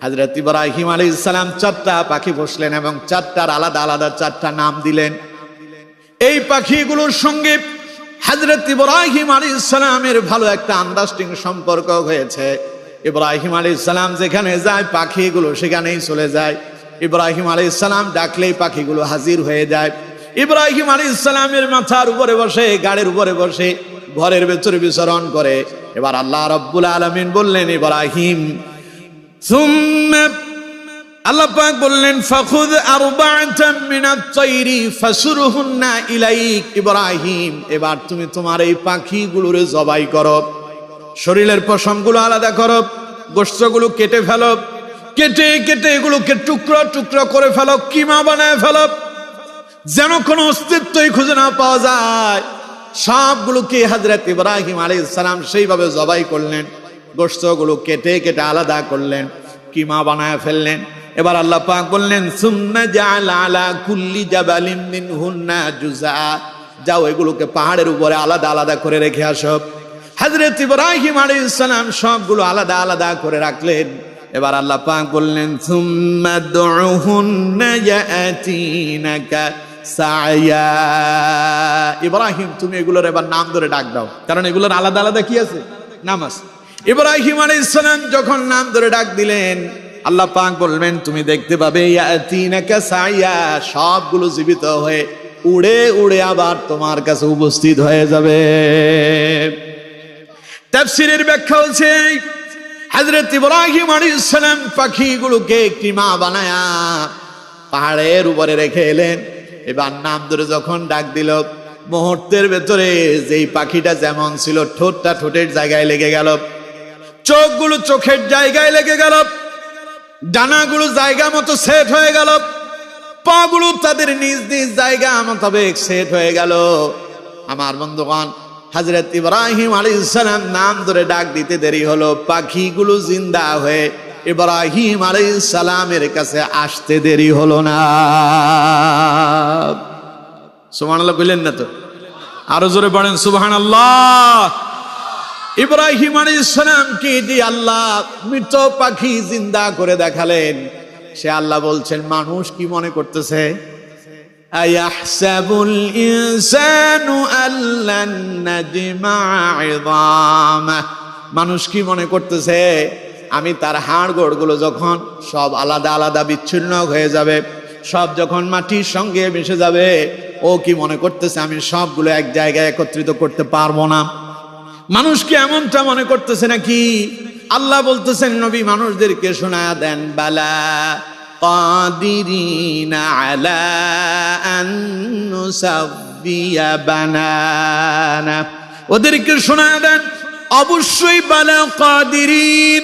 হযরত ইব্রাহিম আলাইহিস সালাম 4টা পাখি পোষলেন এবং 4টার আলাদা আলাদা 4টা নাম দিলেন। এই পাখিগুলোর সঙ্গে হযরত ইব্রাহিম আলাইহিস সালামের ভালো একটা আন্ডারস্ট্যান্ডিং সম্পর্ক হয়েছে। ইব্রাহিম আলাইহিস সালাম যেখানে যায় পাখিগুলো সেখানেই চলে যায়। ইব্রাহিম আলাইহিস সালাম ডাকলেই পাখিগুলো হাজির হয়ে যায়। ইব্রাহিম আলাইহিস সালামের মাথার উপরে বসে, গাড়ির উপরে বসে ঘরের ভেতরে বিচরণ করে। এবার আল্লাহ রাব্বুল আলামিন বললেন ইব্রাহিম, আল্লাহ পাক বললেন ফাখুয আরবাআতাম মিনাত তায়রি ফাসুরহুন্না ইলাইক। ইব্রাহিম এবার তুমি তোমার এই পাখিগুলোরে জবাই করো, শরীরের পশমগুলো আলাদা করো, গোশতগুলো কেটে ফেলো, কেটে কেটে এগুলোকে টুকরো টুকরো করে ফেলো, কিমা বানায় ফেলো, যেন কোনো অস্তিত্বই খুঁজে না পাওয়া যায়। সবগুলোকে হযরত ইব্রাহিম আলাইহিস সালাম সেইভাবে জবাই করলেন, গোশতগুলো কেটে কেটে আলাদা করলেন, কিমা বানায় ফেললেন। এবার আল্লাহ পাক বললেন সুম্মা জাআল আলা কুল্লি জাবালিন মিনহুন্না জুযা, যাও এগুলোকে পাহাড়ের উপরে আলাদা আলাদা করে রেখে আসো। হযরত ইব্রাহিম আলাইহিস সালাম সবগুলো আলাদা আলাদা করে রাখলেন। এবার আল্লাহ পাক বললেন সুম্মা দুউহুন্না ইয়াতিনাকা সায়া। ইব্রাহিম তুমি এগুলোর এবার নাম ধরে ডাক দাও, কারণ এগুলোর আলাদা আলাদা কি আছে, নাম আছে। ইব্রাহিম আলাইহিস সালাম যখন নাম ধরে ডাক দিলেন, আল্লাহ পাক বলবেন তুমি দেখতে পাবে ইয়াতিনাকা সায়া, সবগুলো জীবিত হয়ে উড়ে উড়ে আবার তোমার কাছে উপস্থিত হয়ে যাবে। তাফসীরের ব্যাখ্যা হচ্ছে হযরত ইব্রাহিম আলাইহিস সালাম পাখিগুলোকে একটি মা বানায়া পাহাড়ের উপরে রেখে এলেন। এবার নাম ধরে যখন ডাক দিল, মুহূর্তের ভেতরে যেই পাখিটা যেমন ছিল ঠোঁটটা ঠোঁটের জায়গায় লেগে গেল, চোখগুলো চোখের জায়গায় লেগে গেল, ডানাগুলো জায়গা মতো সেট হয়ে গেল, পাগুলো তাদের নিজ নিজ জায়গা মোতাবেক সেট হয়ে গেল। আমার বন্ধুগণ, হযরত ইব্রাহিম আলাইহিস সালাম নাম ধরে ডাক দিতে দেরি হলো, পাখিগুলো জিন্দা হয়ে ইব্রাহিম আলাইহিস সালামের কাছে আসতে দেরি হলো না। সুবহানাল্লাহ বললেন না তো? আরো জোরে পড়েন সুবহানাল্লাহ। ইব্রাহিম আলাইহিস সালামকে যে আল্লাহ মৃত পাখি জিন্দা করে দেখালেন, সে আল্লাহ বলছেন মানুষ কি মনে করতেছে, আয়াহসাবুল ইনসানু আল্লান নাজমা ইযামা, মানুষ কি মনে করতেছে আমি তার হাড় গোড়গুলো যখন সব আলাদা আলাদা বিচ্ছিন্ন হয়ে যাবে, সব যখন মাটির সঙ্গে মিশে যাবে, ও কি মনে করতেছে আমি সবগুলো এক জায়গায় একত্রিত করতে পারবো না? মানুষ কি এমনটা মনে করতেছে নাকি? আল্লাহ বলতেছেন নবী মানুষদেরকে শোনায়া দেন, বালা কাদিরিনা আলা আন নুসাব্বিয়া বানানা, ওদেরকে শোনায়া দেন অবশ্যই বালা কাদিরিন,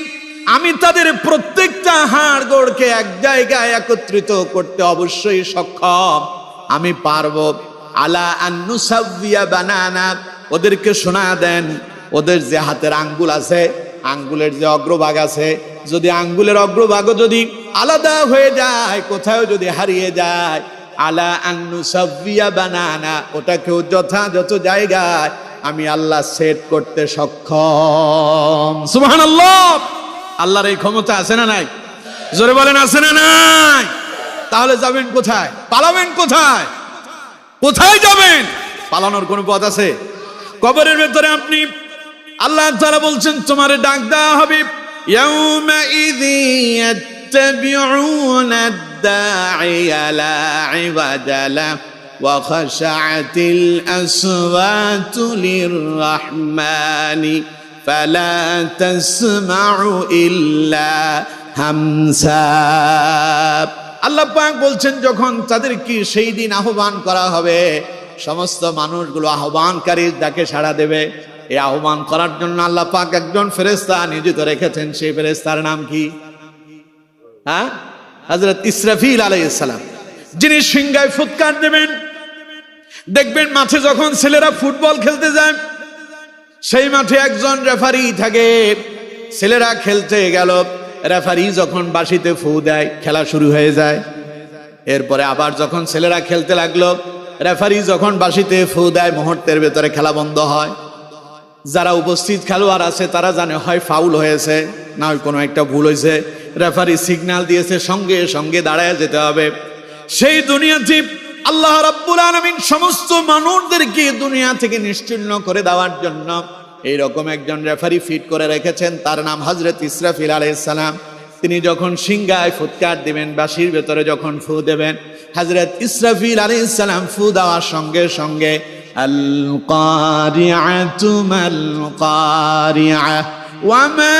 আমি তাদের প্রত্যেকটা হাড় গোড়কে এক জায়গায় একত্রিত করতে অবশ্যই সক্ষম, আমি পারবো। আলা আন নুসাব্বিয়া বানানা, ওদেরকে শোনায়া দেন ওদের যে হাতের আঙ্গুল আছে, আঙ্গুলের যে অগ্রভাগ আছে, যদি আঙ্গুলের অগ্রভাগও যদি আলাদা হয়ে যায়, কোথাও যদি হারিয়ে যায়, আলা আন নুসাব্বিয়া বানানা, ওটাকেও যথাযথ জায়গায় আমি আল্লাহ সেট করতে সক্ষম। সুবহানাল্লাহ। আল্লাহর এই ক্ষমতা আছে না নাই? জোরে বলেন আছে না নাই? তাহলে যাবেন কোথায়? পালাবেন কোথায়? কোথায় যাবেন? পালানোর কোন পথ আছে? কবরের ভেতরে আপনি আল্লাহ তাআলা বলছেন তোমারে ডাক দেওয়া হবে, ইয়াউমা ইযি ইয়াত্তাবিউনা আদ-দাঈয়া লা ইওয়াজা লাহু ওয়া খাশাআতিল আসওয়াতু লির-রাহমানি ফালা তাসমাউ ইল্লা হামসা। আল্লাহ পাক বলছেন যখন তাদেরকে সেই দিন আহ্বান করা হবে, সমস্ত মানুষগুলো আহ্বানকারীর ডাকে সাড়া দেবে। এই আহ্বান করার জন্য আল্লাহ পাক একজন ফেরেশতা নিয়োজিত রেখেছেন। সেই ফেরেশতার নাম কি? হযরত ইসরাফিল আলাইহিস সালাম, যিনি সিংহায় ফুৎকার দেবেন। দেখবেন মাঠে যখন ছেলেরা ফুটবল খেলতে যায়, সেই মাঠে একজন রেফারি থাকে। ছেলেরা খেলতে গেল, রেফারি যখন বাঁশিতে ফু দেয়, খেলা শুরু হয়ে যায়। এরপরে আবার যখন ছেলেরা খেলতে লাগলো, রেফারি যখন বাঁশিতে ফু দেয়, মুহূর্তের ভেতরে খেলা বন্ধ হয়। যারা উপস্থিত খেলোয়াড় আছে তারা জানে হয় ফাউল হয়েছে, না হয় কোনো একটা ভুল হয়েছে, রেফারি সিগন্যাল দিয়েছে, সঙ্গে সঙ্গে দাঁড়ায় যেতে হবে। সেই দুনিয়াতে আল্লাহ রাব্বুল আলামিন সমস্ত মানুষদেরকে দুনিয়া থেকে নিশ্চিহ্ন করে দেওয়ার জন্য এইরকম একজন রেফারি ফিট করে রেখেছেন, তার নাম হযরত ইসরাফিল আলাইহিস সালাম। তিনি যখন সিংহায় ফুৎকার দিবেন, বাঁশির ভেতরে যখন ফু দেবেন, হযরত ইসরাফিল আলাইহিস সালাম ফু দেওয়ার সঙ্গে সঙ্গে আল কারিআতু মাল কারিআ ওয়া মা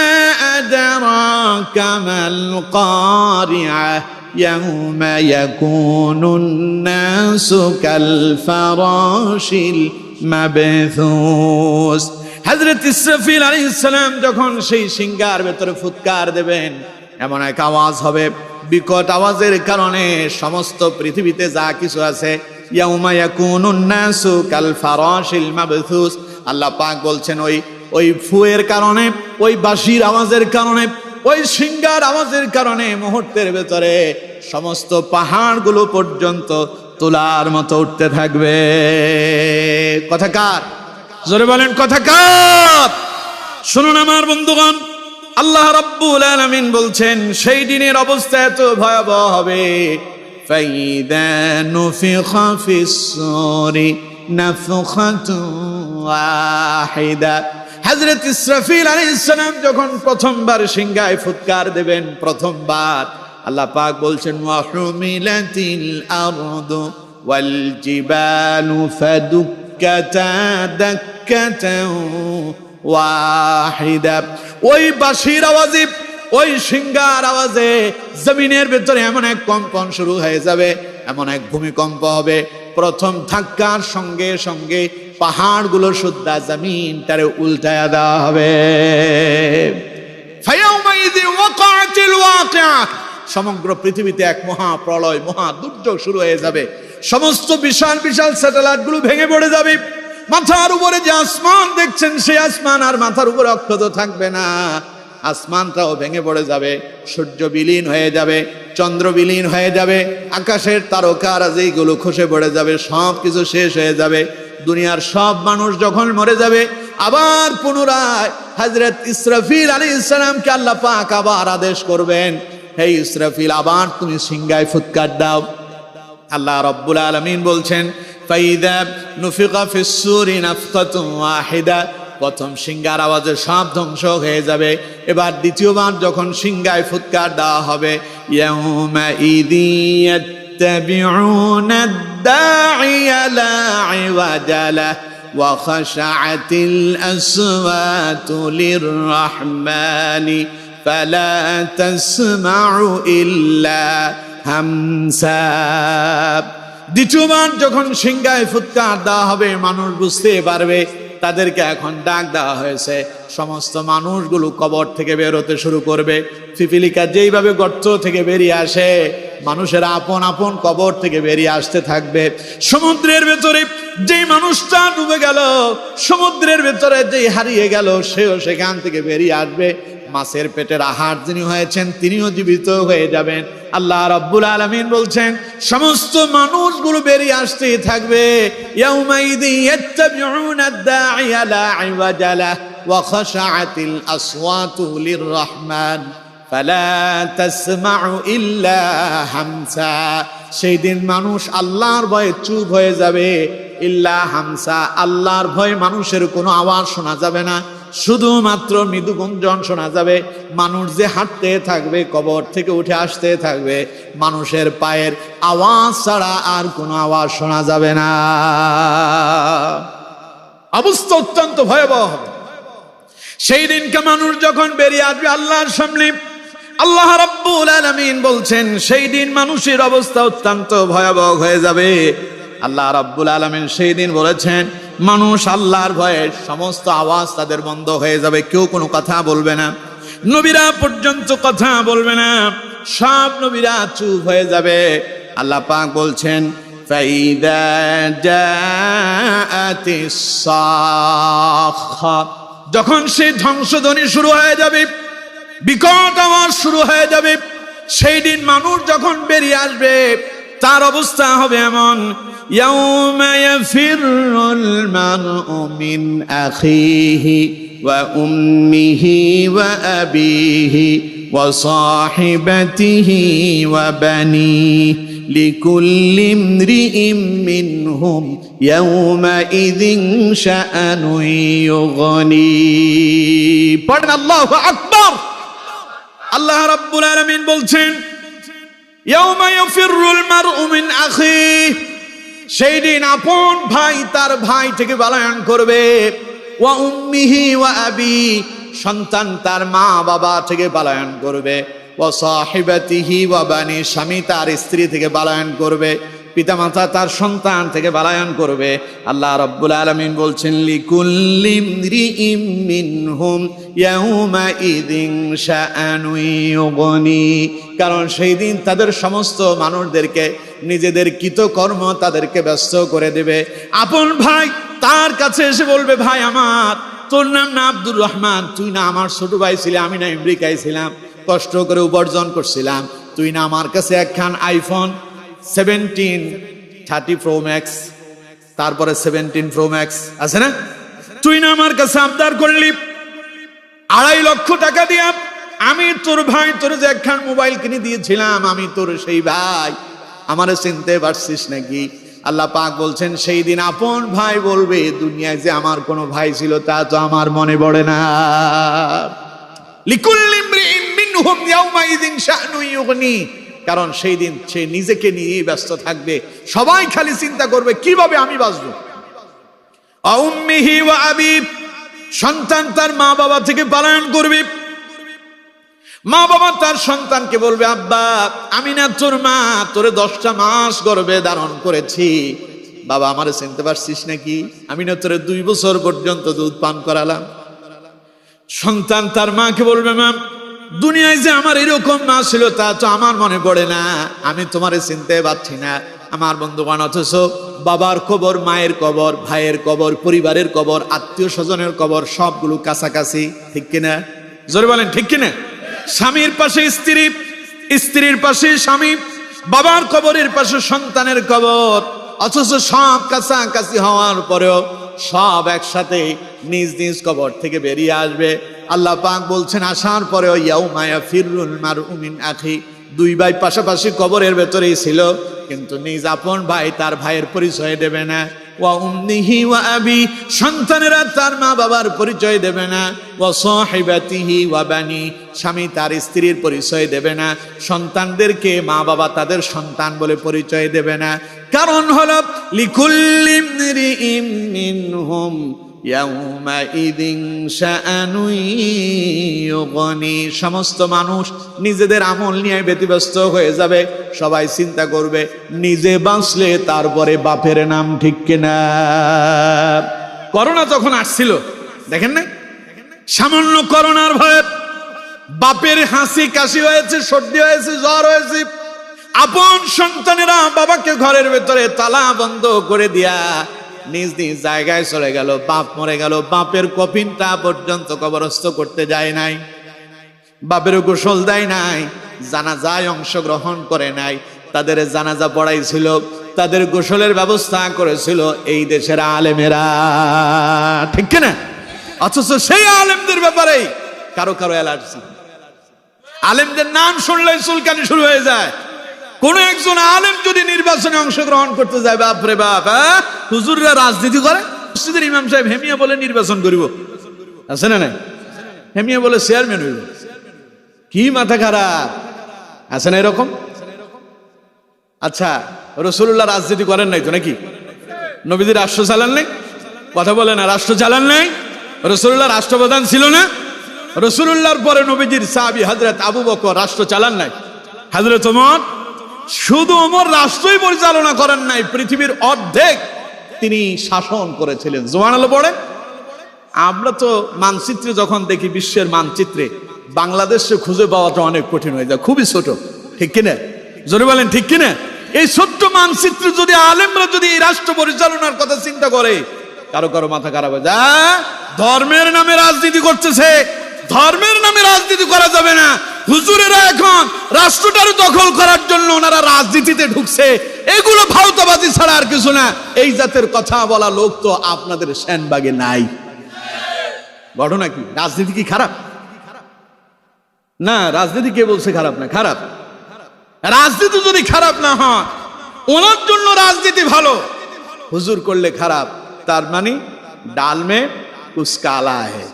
আদরাকা মাল কারিআ ইয়াউমা ইয়াকুনুন নাসু কাল ফারাশিল মাবথুস। হযরত ইসরাফিল আলাইহিস সালাম যখন সেই সিংহার ভেতরে ফুৎকার দেবেন, এমন এক আওয়াজ হবে, বিকট আওয়াজের কারণে সমস্ত পৃথিবীতে যা কিছু আছে, ইয়াউমা ইয়াকুনুন নাসু কাল ফারাশিল মাবথুস। আল্লাহ পাক বলছেন ওই ফুয়ের কারণে, ওই বাঁশির আওয়াজের কারণে, ওই সিংহার আওয়াজের কারণে মুহূর্তের ভেতরে সমস্ত পাহাড়গুলো পর্যন্ত তোলার মতো উঠতে থাকবে। কথা কার? জোরে বলেন কথা কার? শুনুন আমার বন্ধুগণ, আল্লাহ রাব্বুল আলামিন বলছেন সেই দিনের অবস্থা এত ভয়াবহ হবে, ফাইদা নুফিখা ফিস-সূরি নাফখাতুন ওয়াহিদা। হযরত ইসরাফিল আলাইহিস সালাম যখন প্রথমবার সিংহায় ফুৎকার দেবেন, প্রথমবার আল্লাহ পাক বলছেন ওয়া হুমিলাতিল আরদু ওয়াল জিবালু ফাদুক্কাতা দাক্কাতান ওয়াহিদা। ওই বাঁশির আওয়াজে, ওই সিংহার আওয়াজে জমিনের ভেতরে এমন এক কম্পন শুরু হয়ে যাবে, এমন এক ভূমিকম্প হবে, প্রথম ধাক্কার সঙ্গে সঙ্গে পাহাড়গুলো সুদ্ধা জমিনটারে উল্টায়া দেওয়া হবে। ফায়াউমাইযি ওয়াকাআতিল ওয়াকিআ। সমগ্র পৃথিবীতে এক মহা প্রলয়, মহা দুর্যোগ শুরু হয়ে যাবে। সমস্ত বিশাল বিশাল স্যাটেলাইট গুলো ভেঙে পড়ে যাবে। মাথার উপরে যে আসমান দেখছেন, সেই আসমান আর মাথার উপরে অক্ষত থাকবে না, আসমানটাও ভেঙে পড়ে যাবে। সূর্য বিলীন হয়ে যাবে, চন্দ্র বিলীন হয়ে যাবে, আকাশের তারকারাজিগুলো খসে পড়ে যাবে, সব কিছু শেষ হয়ে যাবে। দুনিয়ার সব মানুষ যখন মরে যাবে, আবার পুনরায় হযরত ইসরাফিল আলাইহিস সালামকে আল্লাহ পাক আবার আদেশ করবেন, হে ইসরাফিল, আবার তুমি সিংহায় ফুৎকার দাও। আল্লাহ রাব্বুল আলামিন বলছেন ফাইদা নুফিখা ফিস-সূরি নাফখাতুন ওয়াহিদা। প্রথম সিংহার আওয়াজে সব ধ্বংস হয়ে যাবে। এবার দ্বিতীয়বার যখন সিংহায় ফুৎকার দেওয়া হবে, ইয়াউমা ইযি ইয়াত্তাবিউনা আদ-দাঈয়া লা ইওয়াজা লাহু ওয়া খাশআতিল আসওয়াতু লির-রাহমানি ফালা তাসমাউ ইল্লা হামসা। দ্বিতীয়বার যখন সিংহায় ফুৎকার দেওয়া হবে, মানুষ বুঝতে পারবে তাদেরকে এখন ডাক দেওয়া হয়েছে। সমস্ত মানুষগুলো কবর থেকে বের হতে শুরু করবে। পিপিলিকা যেইভাবে গর্ত থেকে বেরিয়ে আসে, মানুষেরা আপন আপন কবর থেকে বেরিয়ে আসতে থাকবে। সমুদ্রের ভেতরে যেই মানুষটা ডুবে গেল, সমুদ্রের ভেতরে যেই হারিয়ে গেল, সেও সেখান থেকে বেরিয়ে আসবে। মাছের পেটের আহার যিনি হয়েছেন, তিনিও জীবিত হয়ে যাবেন। আল্লাহ রাব্বুল আলামিন বলছেন সমস্ত মানুষগুলো বেরিয়ে আসতেই থাকবে। ইয়াউমাইযি ইয়াত্তাবিউনা আদ-দাঈয়া লা ইওয়াজা লাহু ওয়া খাশআতিল আসওয়াতু লির-রাহমান ফালা তাসমাউ ইল্লা হামসা। সেই দিন মানুষ আল্লাহর ভয়ে চুপ হয়ে যাবে। ইল্লা হামসা, আল্লাহর ভয়ে মানুষের কোনো আওয়াজ শোনা যাবে না, শুধুমাত্র মৃদু গুঞ্জন শোনা যাবে। মানুষ যে হাঁটতে থাকবে, কবর থেকে উঠে আসতে থাকবে, মানুষের পায়ের আওয়াজ ছাড়া আর কোনো আওয়াজ শোনা যাবে না। অবস্থা অত্যন্ত ভয়াবহ হবে। সেই দিনকে মানুষ যখন বেরিয়ে আসবে আল্লাহর সামনে, আল্লাহ রাব্বুল আলামিন বলছেন সেই দিন মানুষের অবস্থা অত্যন্ত ভয়াবহ হয়ে যাবে। আল্লাহ রাব্বুল আলামিন সেই দিন বলেছেন মানুষ আল্লাহর ভয়ে সমস্ত আওয়াজ তাদের বন্ধ হয়ে যাবে, কেউ কোনো কথা বলবে না, নবীরা পর্যন্ত কথা বলবে না, সব নবীরা চুপ হয়ে যাবে। আল্লাহ পাক বলছেন ফাইদা জাআতিস সাখা। যখন সেই ধ্বংসধ্বনি শুরু হয়ে যাবে, বিকট আওয়াজ শুরু হয়ে যাবে, সেই দিন মানুষ যখন বেরিয়ে আসবে তার অবস্থা হবে এমন, ইয়াউমা ইয়াফিরুল মারউ মিন আখিহি ওয়া উম্মিহি ওয়া আবিহি ওয়া সাহিবাতিহি ওয়া বানিহি লিকুল্লি ইমরিইম মিনহুম ইয়াউমাইযিন শাআনুন ইউগনি। পড়েন আল্লাহু আকবার। আল্লাহ রাব্বুল আলামিন বলছেন ইয়াউমা ইয়াফিরুল মারউ মিন আখিহি, সেই দিন আপন ভাই তার ভাই থেকে পলায়ন করবে, ওয়া উম্মিহি ওয়া আবি, সন্তান তার মা বাবা থেকে পলায়ন করবে, ওয়া সাহিবাতিহি ওয়া বানি, স্বামী তার স্ত্রী থেকে পলায়ন করবে, পিতামাতা তার সন্তান থেকে পলায়ন করবে। আল্লাহ রাব্বুল আলামিন বলছেন লিকুল্লি ইমরিইম মিনহুম ইয়াউমাইযিন শাআনুন ইউগনি, কারণ সেই দিন তাদের সমস্ত মানুষদেরকে নিজেদের কৃতকর্ম তাদেরকে ব্যস্ত করে দেবে। আপন ভাই তার কাছে এসে বলবে, ভাই আমার, তোর নাম না আব্দুর রহমান, তুই না আমার ছোট ভাই ছিলে, আমি না আমেরিকায় ছিলাম, কষ্ট করে উপার্জন করছিলাম, তুই না আমার কাছে একখান আইফোন 17 30 Pro Max, তারপরে 17 Pro Max আছে না, তুই না আমার কাছে আবদার করলি 2.5 লক্ষ টাকা দিয়া আমি তোর ভাই তোর যে একখান মোবাইল কিনে দিয়েছিলাম, আমি তোর সেই ভাই, আমারে চিনতে পারছিস নাকি? আল্লাহ পাক বলছেন সেই দিন আপন ভাই বলবে দুনিয়ায় যে আমার কোনো ভাই ছিল তা তো আমার মনে পড়ে না। লিকুল্লি ইমরিইন মিনহুম ইয়াওমাইযিন শা'নুন ইউগনি, কারণ সেই দিন সে নিজেকে নিয়ে ব্যস্ত থাকবে, সবাই খালি চিন্তা করবে কিভাবে আমি বাঁচবো। উম্মিহি ওয়া আবি, সন্তান তার মা বাবা থেকে পালায়ন করবে, মা বাবা তার সন্তানকে বলবে আব্বা আমি না তোর মা, তোরে 10টা মাস গর্ভে ধারণ করেছি, বাবা আমারে চিনতে পারছিস নাকি? আমি না তোরে 2 বছর পর্যন্ত দুধ পান করালাম। সন্তান তার মাকে বলবে মা দুনিয়ায় যে আমার এরকম মা ছিল তা তো আমার মনে পড়ে না, আমি তোমারে চিনতে পারছি না। আমার বন্ধুগণ, অথচ বাবার কবর, মায়ের কবর, ভাইয়ের কবর, পরিবারের কবর, আত্মীয় স্বজনের কবর সবগুলো কাছাকাছি, ঠিক কিনা? জোরে বলেন ঠিক কিনা? স্বামীর পাশে স্ত্রী, স্ত্রীর পাশে স্বামী, বাবার কবরের পাশে সন্তানের কবর, অথচ সব কাছাকাছি হওয়ার পরেও সব একসাথে নিজ নিজ কবর থেকে বেরিয়ে আসবে। আল্লাহ পাক বলছেন আসার পরেও ইয়াউমা ইয়াফিরুল মারউ মিন আখি, 2 ভাই পাশাপাশি কবরের ভেতরেই ছিল, কিন্তু নিজ আপন ভাই তার ভাইয়ের পরিচয় দেবে না। ওয়া উম্মিহি ওয়া আবি, সন্তানেরা তার মা বাবার পরিচয় দেবে না। ওয়া সাহিবাতিহি ওয়া বানি, স্বামী তার স্ত্রীর পরিচয় দেবে না। সন্তানদেরকে মা বাবা তাদের সন্তান বলে পরিচয় দেবে না। কারণ হলো লিকুল্লি ইমরিইন মিনহুম ইয়াউমাইযিন শা'নুন ইউগনি, সমস্ত মানুষ নিজেদের আমল নিয়ে ব্যতিব্যস্ত হয়ে যাবে, সবাই চিন্তা করবে নিজে বাঁচলে তারপরে বাপের নাম, ঠিক কিনা? করোনা যখন আসছিল দেখেন না, সামান্য করোনার ভয়ে বাপের হাসি কাশি হয়েছে, সর্দি হয়েছে, জ্বর হয়েছে, আপন সন্তানেরা বাবাকে ঘরের ভেতরে তালা বন্ধ করে দিয়া নিজ নিজ জায়গায় চলে গেল। বাপ মরে গেল, বাপের কফিনটা পর্যন্ত কবরস্থ করতে যায় নাই, বাপের গোসল দেয় নাই, জানাজায় অংশগ্রহণ করে নাই, তাদের জানাজা পড়াইছিল, তাদের গোসলের ব্যবস্থা করেছিল এই দেশের আলেমেরা, ঠিক কিনা? অথচ সেই আলেমদের ব্যাপারে কারো কারো অ্যালার্জি, আলেমদের নাম শুনলেই চুলকানি শুরু হয়ে যায়। কোন একজন আলেম যদি নির্বাচনে অংশগ্রহণ করতে যায়, বাপরে বাপ, হুজুররা রাজনীতি করে। মসজিদের ইমাম সাহেব হেমিয়া বলে নির্বাচন করিব, আছে না নাই? হেমিয়া বলে চেয়ারম্যান হইব, কি মাথা খারাপ, আছে না এরকম? আচ্ছা, রাসূলুল্লাহ রাজনীতি করেন নাই তো নাকি? নবীজি রাষ্ট্র চালান নাই? কথা বলে না, রাষ্ট্র চালান নাই? রাসূলুল্লাহ রাষ্ট্রপ্রধান ছিল না? রাসূলুল্লাহর পরে নবীজির সাহাবী হযরত আবু বকর রাষ্ট্র চালান নাই? হযরত ওমর, শুধু ওমর রাষ্ট্রই পরিচালনা করেন নাই, পৃথিবীর অর্ধেক তিনি শাসন করেছিলেন। সুবহানাল্লাহ পড়ে। আমরা তো মানচিত্রে যখন দেখি, বিশ্বের মানচিত্রে বাংলাদেশে খুঁজে পাওয়াটা অনেক কঠিন হয়ে যায়, খুবই ছোট, ঠিক কিনা? জোরে বলেন ঠিক কিনা? এই ছোট্ট মানচিত্রে যদি আলেমরা যদি এই রাষ্ট্র পরিচালনার কথা চিন্তা করে, কারো কারো মাথা খারাপ হয়ে যায়। ধর্মের নামে রাজনীতি করতেছে, ধর্মের নামে রাজনীতি করা যাবে না। হুজুরেরা এখন রাষ্ট্রটারে দখল করার জন্য ওনারা রাজনীতিতে ঢুকছে, এগুলো ভাওতাবাজি ছাড়া আর কিছু না। এই জাতের কথা বলা লোক তো আপনাদের সেনবাগে নাই। ঘটনা কি? রাজনীতি কি খারাপ? না, রাজনীতি কে বলছে খারাপ না? খারাপ। রাজনীতি যদি খারাপ না হয়, ওনার জন্য রাজনীতি ভালো, হুজুর করলে খারাপ, তার মানে ডাল মে কুছ কালা है।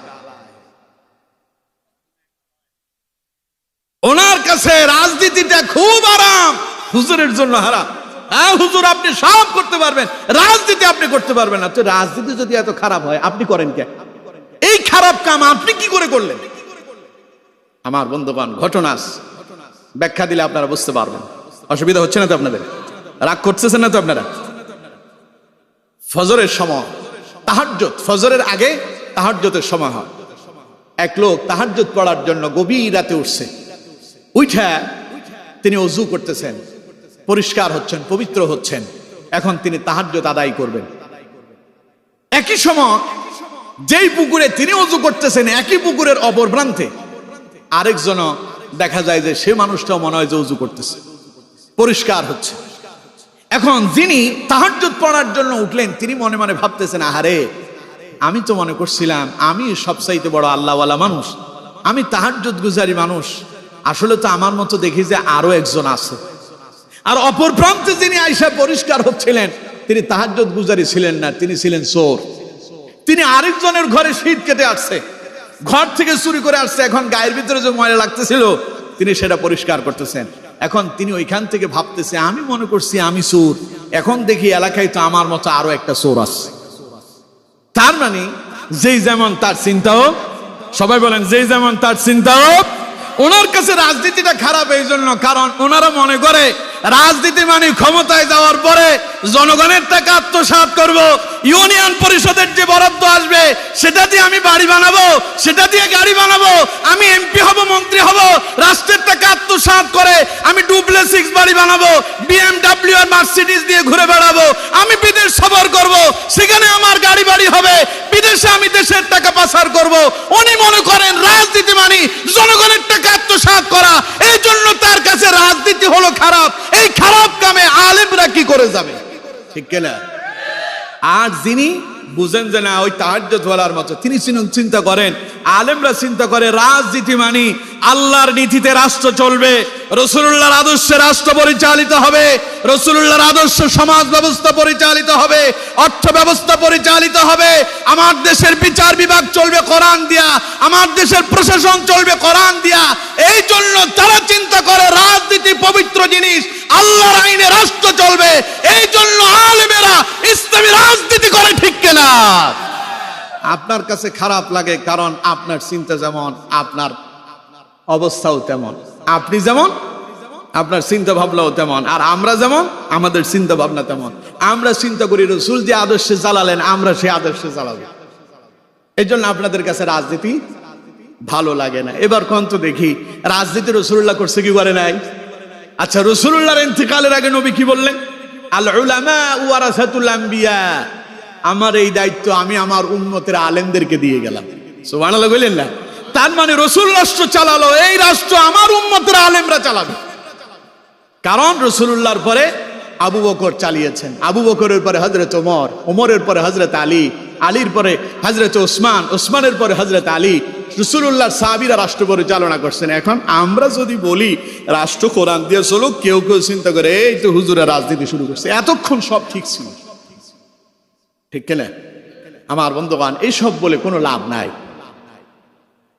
ওনার কাছে রাজনীতিটা খুব আরাম, হুজুরের জন্য হারাম। হ্যাঁ হুজুর আপনি সব করতে পারবেন, রাজনীতি আপনি করতে পারবেন না। তো রাজনীতি যদি এত খারাপ হয়, আপনি করেন কে? এই খারাপ কাম আপনি কি করে করলেন? আমার বন্ধুগণ, ঘটনা ব্যাখ্যা দিলে আপনারা বুঝতে পারবেন। অসুবিধা হচ্ছে না তো আপনাদের? রাগ করতেছেন না তো আপনারা? ফজরের সময় তাহাজ্জুদ, ফজরের আগে তাহাজ্জুদের সময় হয়। এক লোক তাহাজ্জুদ পড়ার জন্য গভীর রাতে উঠছে, উঠা তিনি ওযু করতেছেন, পরিষ্কার হচ্ছেন, পবিত্র হচ্ছেন, এখন তিনি তাহাজ্জুদ আদায় করবেন। একই সময় যেই পুকুরে তিনি ওযু করতেছেন, একই পুকুরের অপর প্রান্তে আরেকজন দেখা যায় যে সে মানুষটাও মনে হয় যে ওযু করতেছে, পরিষ্কার হচ্ছে। এখন যিনি তাহাজ্জুদ পড়ার জন্য উঠলেন, তিনি মনে মনে ভাবতেছেন, আহারে আমি তো মনে করছিলাম আমি সবচাইতে বড় আল্লাহওয়ালা মানুষ, আমি তাহাজ্জুদ গুজারি মানুষ। আসলে তো আমার মতো দেখি যে আরো একজন আছে। আর অপর প্রান্তে যিনি আয়েশা পরিষ্কার হচ্ছিলেন তিনি তাহাজ্জুদ গুজারি ছিলেন না, তিনি ছিলেন চোর। তিনি আরেকজনের ঘরে শীত কেটে আসছে, ঘর থেকে চুরি করে আসছে। এখন গায়ের ভিতরে যে ময়লা লাগতেছিল তিনি সেটা পরিষ্কার করতেছেন। এখন তিনি ওইখান থেকে ভাবতেছে আমি মনে করছি আমি চোর, এখন দেখি এলাকায় তো আমার মতো আরো একটা চোর আছে। তার মানে যেই যেমন তার চিন্তাও, সবাই বলেন যেই যেমন তার চিন্তাও। ওনার কাছে রাজনীতিটা খারাপ এই জন্য, কারণ ওনারা মনে করে রাজনীতি মানে ক্ষমতায় যাওয়ার পরে জনগণের টাকা আত্মসাৎ করব, ইউনিয়ন পরিষদের যে বরাদ্দ আসবে সেটা দিয়ে আমি বাড়ি বানাবো, সেটা দিয়ে গাড়ি বানাবো, আমি এমপি হব, মন্ত্রী হব, রাষ্ট্রের টাকা আত্মসাৎ করে আমি ডুপ্লেক্স বাড়ি বানাবো, BMW আর মার্সিডিজ দিয়ে ঘুরে বেড়াবো, আমি বিদেশ সফর করব, সেখানে আমার গাড়ি বাড়ি হবে, বিদেশে আমি দেশের টাকা পাচার করব। উনি মনে করেন রাজনীতি মানে জনগণের টাকা আত্মসাৎ করা, এই জন্য তার কাছে রাজনীতি হলো খারাপ। এই খারাপ কামে আলেমরা কি করে যাবে? ঠিক কিনা? আর যিনি বুঝেন যে না ওই তাহাজ্জুদ ওয়ালার মতো, তিনি চিন্তা করেন, আলেমরা চিন্তা করে রাজনীতি মানে আল্লাহর নীতিতে রাষ্ট্র চলবে, রাসূলুল্লাহর আদর্শে রাষ্ট্র পরিচালিত হবে, রাসূলুল্লাহর আদর্শ সমাজ ব্যবস্থা পরিচালিত হবে, অর্থ ব্যবস্থা পরিচালিত হবে, আমার দেশের বিচার বিভাগ চলবে কোরআন দিয়া, আমার দেশের প্রশাসন চলবে কোরআন দিয়া। এই জন্য তারা চিন্তা করে রাজনীতি পবিত্র জিনিস, আল্লাহর আইনে রাষ্ট্র চলবে, এই জন্য আলেমেরা ইসলামী রাজনীতি করে। ঠিক কিনা? আপনার কাছে খারাপ লাগে কারণ আপনার চিন্তা যেমন আপনার অবস্থাও তেমন, আপনি যেমন আপনার চিন্তা ভাবনাও তেমন, আর আমরা যেমন আমাদের চিন্তা ভাবনা তেমন। আমরা চিন্তা করি রাসূল যে আদর্শে জ্বালালেন আমরা সেই আদর্শে জ্বালাবো, এই জন্য আপনাদের কাছে রাজনীতি ভালো লাগে না। এবার কোন তো দেখি রাজনীতি রাসূলুল্লাহ করছে কি করে নাই? আচ্ছা, রাসূলুল্লাহর ইন্তিকালের আগে নবী কি বললেন? আল উলামা ওয়ারাসাতুল আম্বিয়া, আমার এই দায়িত্ব আমি আমার উম্মতের আলেমদেরকে দিয়ে গেলাম। সুবহানাল্লাহ বললেন না? তার মানে রাসূল রাষ্ট্র চালালো, এই রাষ্ট্র আমার উম্মতের আলেমরা চালাবে। কারণ রাসূলুল্লাহর পরে আবু বকর চালিয়েছেন, আবু বকরের পরে হযরত ওমর, ওমরের পরে হযরত আলী, আলীর পরে হযরত ওসমান, ওসমানের পরে হযরত আলী। রাসূলুল্লাহর সাহাবীরা রাষ্ট্র পরিচালনা করছেন। এখন আমরা যদি বলি রাষ্ট্র কোরআন দিয়ে চলুক, কেউ কেউ চিন্তা করে এই তো হুজুরা রাজনীতি শুরু করছে, এতক্ষণ সব ঠিক ছিল। ঠিক কিনা আমার বন্ধুগণ? এইসব বলে কোনো লাভ নাই।